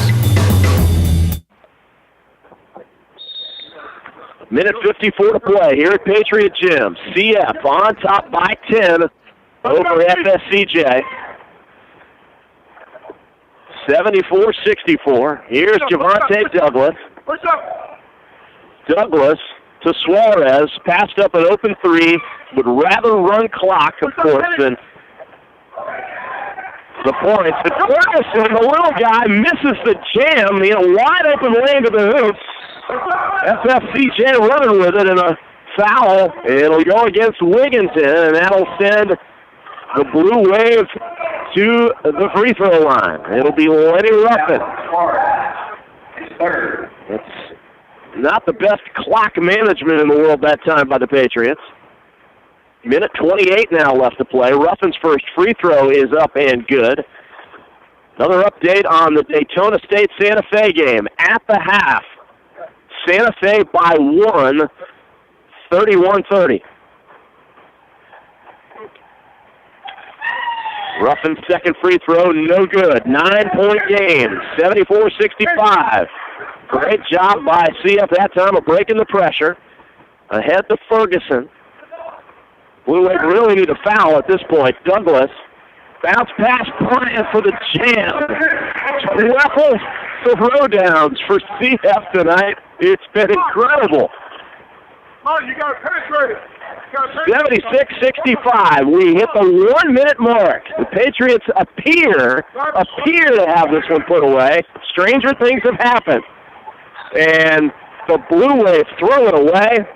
Minute 54 to play here at Patriot Gym. CF on top by 10 over FSCJ. 74-64. Here's Javante Douglas. Douglas to Suarez. Passed up an open 3. Would rather run clock, of course, than the points. And Ferguson, the little guy, misses the jam. He had a wide open lane to the hoops. FFCJ running with it in a foul. It'll go against Wigginton, and that'll send the Blue Wave to the free throw line. It'll be Lenny Ruffin. It's not the best clock management in the world that time by the Patriots. Minute 28 now left to play. Ruffin's first free throw is up and good. Another update on the Daytona State-Santa Fe game. At the half, Santa Fe by 1, 31-30. Ruffin's second free throw, no good. 9-point game, 74-65. Great job by CF that time of breaking the pressure. Ahead to Ferguson. Blue Wave really need a foul at this point. Douglas, bounce pass Bryant for the jam. 12 throwdowns for CF tonight. It's been incredible. Come on, you got to penetrate it. 76-65. We hit the 1 minute mark. The Patriots appear to have this one put away. Stranger things have happened. And the Blue Wave throw it away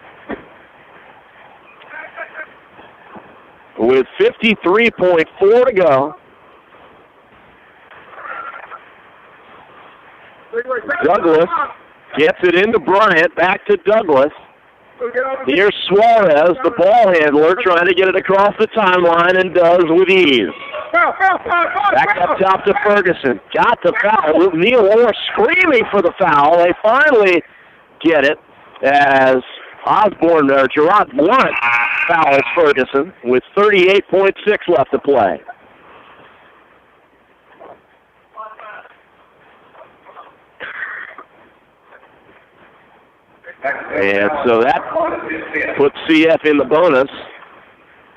with 53.4 to go. Douglas gets it into Bryant, back to Douglas. Here's Suarez, the ball handler, trying to get it across the timeline, and does with ease. Back up top to Ferguson. Got the foul. Neil Orr screaming for the foul. They finally get it as Osborne, Gerard Blunt fouls Ferguson with 38.6 left to play. And so that puts CF in the bonus.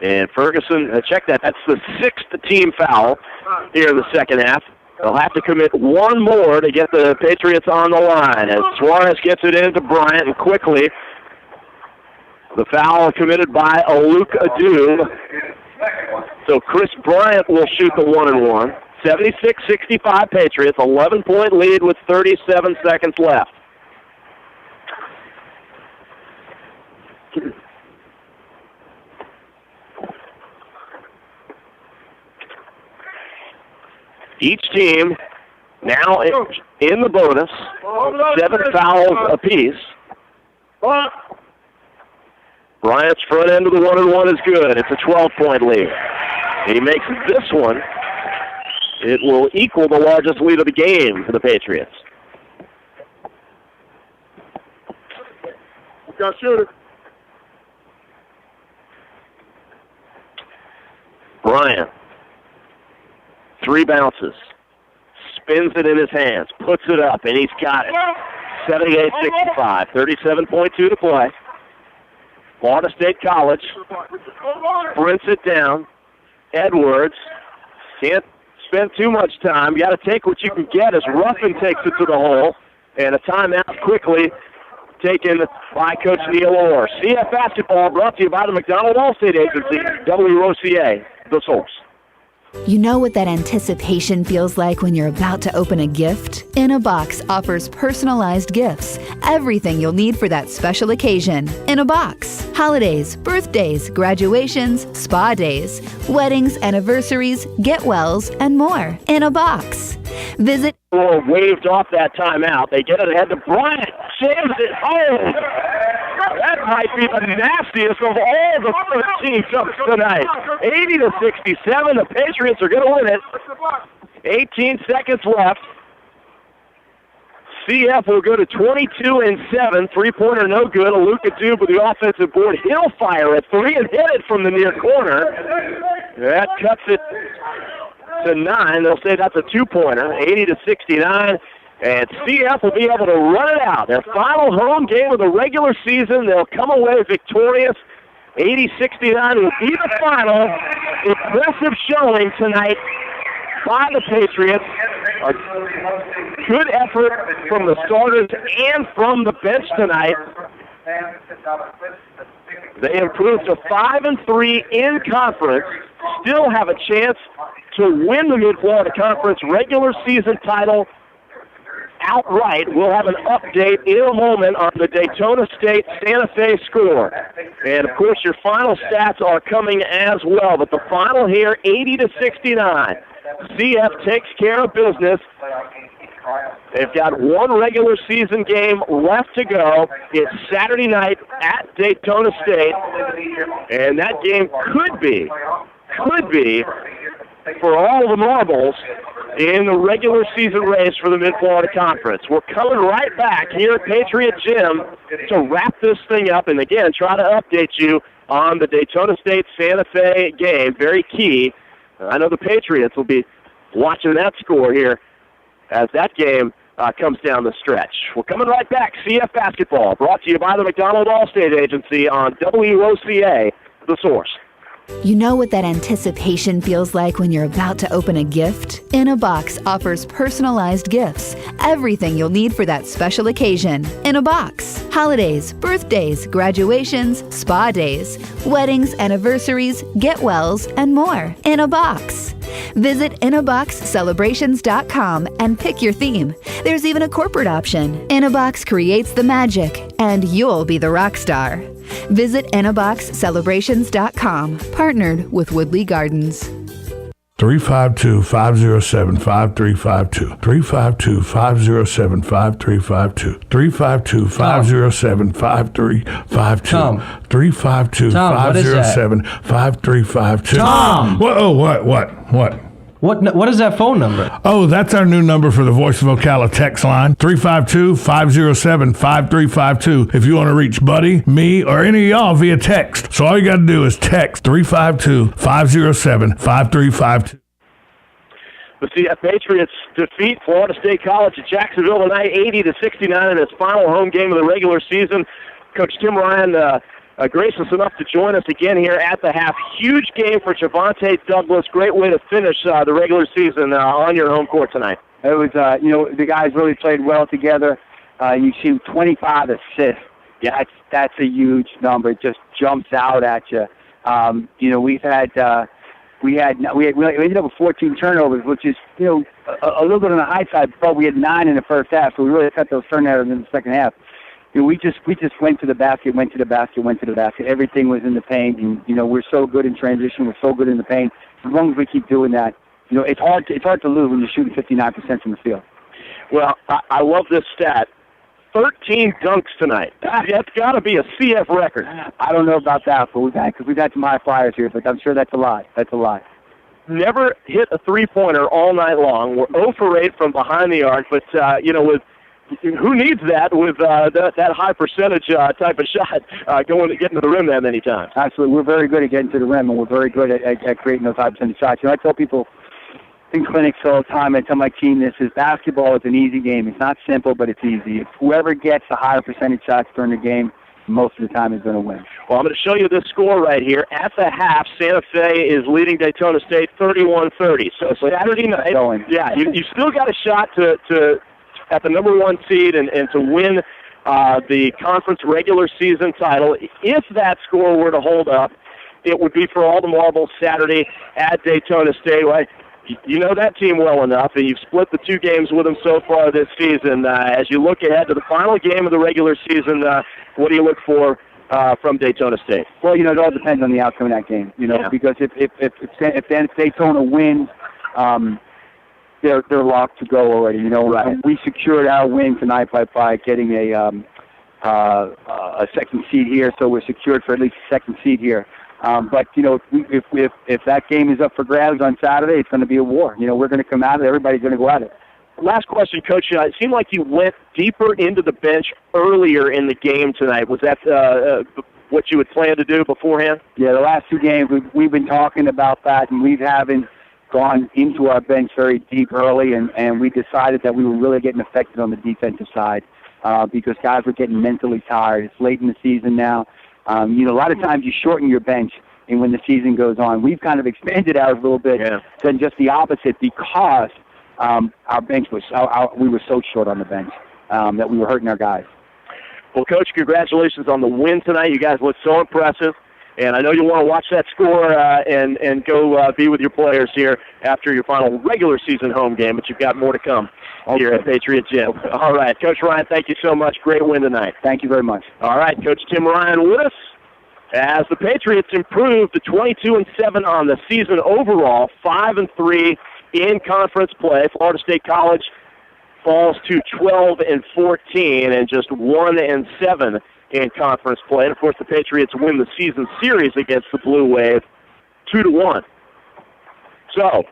And Ferguson, check that, that's the 6th team foul here in the second half. They'll have to commit one more to get the Patriots on the line. As Suarez gets it into Bryant, and quickly the foul committed by Luke Adu. So Chris Bryant will shoot the 1-and-1. 76-65 Patriots, 11-point lead with 37 seconds left. Each team Now in the bonus, 7 fouls apiece. Bryant's front end of the 1-and-1 is good. It's a 12-point lead. He makes this one. It will equal the largest lead of the game for the Patriots. Got to shoot it. Bryant. 3 bounces. Spins it in his hands. Puts it up, and he's got it. 78-65. 37.2 to play. Florida State College. Sprints it down. Edwards. Can't spend too much time. You got to take what you can get as Ruffin takes it to the hole. And a timeout quickly taken by Coach Neil Orr. CF Basketball brought to you by the McDonald Allstate Agency, WOCA, the source. You know what that anticipation feels like when you're about to open a gift? In a Box offers personalized gifts. Everything you'll need for that special occasion. In a Box. Holidays, birthdays, graduations, spa days, weddings, anniversaries, get-wells, and more. In a Box. Visit Orr waved off that timeout. They get it ahead to Bryant. Jams it home. That might be the nastiest of all the 13 jumps tonight. 80-67. The Patriots are going to win it. 18 seconds left. CF will go to 22-7. Three-pointer no good. Luka Dube with the offensive board. He'll fire at 3 and hit it from the near corner. That cuts it to 9. They'll say that's a 2-pointer. 80-69. And CF will be able to run it out. Their final home game of the regular season. They'll come away victorious. 80-69 will be the final. Impressive showing tonight by the Patriots. A good effort from the starters and from the bench tonight. They improved to 5-3 in conference. Still have a chance to win the Mid-Florida Conference regular season title outright. We'll have an update in a moment on the Daytona State Santa Fe score. And, of course, your final stats are coming as well. But the final here, 80-69. CF takes care of business. They've got one regular season game left to go. It's Saturday night at Daytona State. And that game could be, for all the marbles, in the regular season race for the Mid-Florida Conference. We're coming right back here at Patriot Gym to wrap this thing up and, again, try to update you on the Daytona State Santa Fe game. Very key. I know the Patriots will be watching that score here as that game comes down the stretch. We're coming right back. CF Basketball brought to you by the McDonald Allstate Agency on WOCA, the source. You know what that anticipation feels like when you're about to open a gift? In a Box offers personalized gifts. Everything you'll need for that special occasion. In a Box. Holidays, birthdays, graduations, spa days, weddings, anniversaries, get-wells, and more. In a Box. Visit inaboxcelebrations.com and pick your theme. There's even a corporate option. In a Box creates the magic, and you'll be the rock star. Visit inaboxcelebrations.com. Partnered with Woodley Gardens. 352-507-5352. 352-507-5352. 352-507-5352. 352-507-5352. Tom! What is that phone number? Oh, that's our new number for the Voice of Ocala text line, 352-507-5352. If you want to reach Buddy, me, or any of y'all via text. So all you got to do is text 352-507-5352. The CF Patriots defeat Florida State College at Jacksonville tonight, 80-69 in its final home game of the regular season. Coach Tim Ryan gracious enough to join us again here at the half. Huge game for Javonte Douglas. Great way to finish the regular season on your home court tonight. It was, the guys really played well together. You see 25 assists. Yeah, that's a huge number. It just jumps out at you. We ended up with 14 turnovers, which is, a little bit on the high side, but we had 9 in the first half, so we really cut those turnovers in the second half. We just went to the basket. Everything was in the paint, and we're so good in transition. We're so good in the paint. As long as we keep doing that, it's hard to lose when you're shooting 59% from the field. Well, I love this stat. 13 dunks tonight. That's got to be a CF record. I don't know about that, but we've had some high flyers here, but I'm sure that's a lie. That's a lie. Never hit a three-pointer all night long. We're 0 for 8 from behind the arc, but with who needs that with that high percentage type of shot getting to the rim that many times? Absolutely, we're very good at getting to the rim, and we're very good at creating those high percentage shots. I tell people in clinics all the time, I tell my team this is basketball is an easy game. It's not simple, but it's easy. Whoever gets the higher percentage shots during the game, most of the time is going to win. Well, I'm going to show you this score right here. At the half, Santa Fe is leading Daytona State 31-30. So Saturday night, yeah, you still got a shot to at the number 1 seed and to win the conference regular season title. If that score were to hold up, it would be for all the marbles Saturday at Daytona State. Well, you know that team well enough, and you've split the 2 games with them so far this season. As you look ahead to the final game of the regular season, what do you look for from Daytona State? Well, it all depends on the outcome of that game. Because if Daytona wins, they're locked to go already. Right. We secured our win tonight by getting a second seed here, so we're secured for at least a second seed here. But if that game is up for grabs on Saturday, it's going to be a war. We're going to come at it. Everybody's going to go at it. Last question, Coach. It seemed like you went deeper into the bench earlier in the game tonight. Was that what you had planned to do beforehand? Yeah, the last 2 games we've been talking about that, and we haven't gone into our bench very deep early, and we decided that we were really getting affected on the defensive side because guys were getting mentally tired. It's late in the season now. A lot of times you shorten your bench and when the season goes on. We've kind of expanded ours a little bit than just the opposite because our bench was we were so short on the bench that we were hurting our guys. Well, Coach, congratulations on the win tonight. You guys look so impressive. And I know you want to watch that score and go be with your players here after your final regular season home game, but you've got more to come here at Patriot Gym. All right, Coach Ryan, thank you so much. Great win tonight. Thank you very much. All right, Coach Tim Ryan with us as the Patriots improve to 22-7 on the season overall, 5-3 in conference play. Florida State College falls to 12-14 and just 1-7 in conference play. And, of course, the Patriots win the season series against the Blue Wave 2-1. So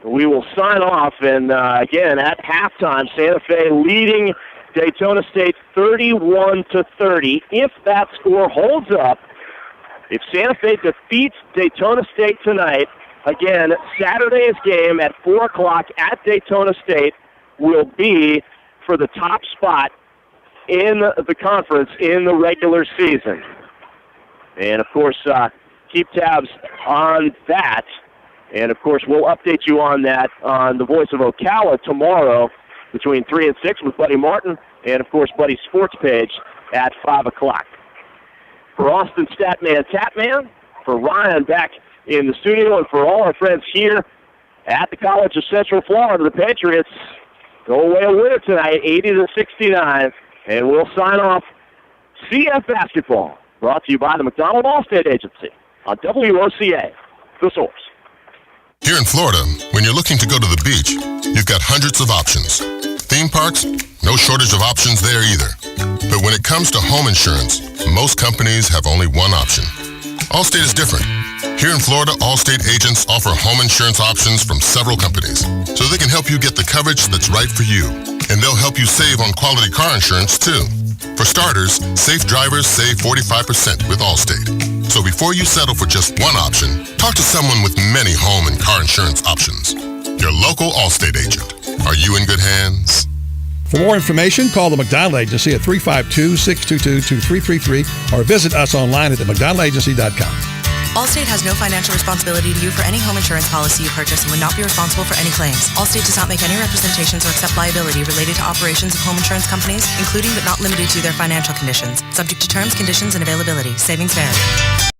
we will sign off, and again, at halftime, Santa Fe leading Daytona State 31-30. If that score holds up, if Santa Fe defeats Daytona State tonight, again, Saturday's game at 4 o'clock at Daytona State will be for the top spot in the conference in the regular season. And, of course, keep tabs on that. And, of course, we'll update you on that on the Voice of Ocala tomorrow between 3 and 6 with Buddy Martin and, of course, Buddy's sports page at 5 o'clock. For Austin Statman Tapman, for Ryan back in the studio, and for all our friends here at the College of Central Florida, the Patriots go away a winner tonight, 80-69. And we'll sign off CF Basketball, brought to you by the McDonald Allstate Agency on WOCA, The Source. Here in Florida, when you're looking to go to the beach, you've got hundreds of options. Theme parks, no shortage of options there either. But when it comes to home insurance, most companies have only one option. Allstate is different. Here in Florida, Allstate agents offer home insurance options from several companies, so they can help you get the coverage that's right for you. And they'll help you save on quality car insurance, too. For starters, safe drivers save 45% with Allstate. So before you settle for just one option, talk to someone with many home and car insurance options. Your local Allstate agent. Are you in good hands? For more information, call the McDonald Agency at 352-622-2333 or visit us online at themcdonaldagency.com. Allstate has no financial responsibility to you for any home insurance policy you purchase and would not be responsible for any claims. Allstate does not make any representations or accept liability related to operations of home insurance companies, including but not limited to their financial conditions, subject to terms, conditions, and availability. Savings vary.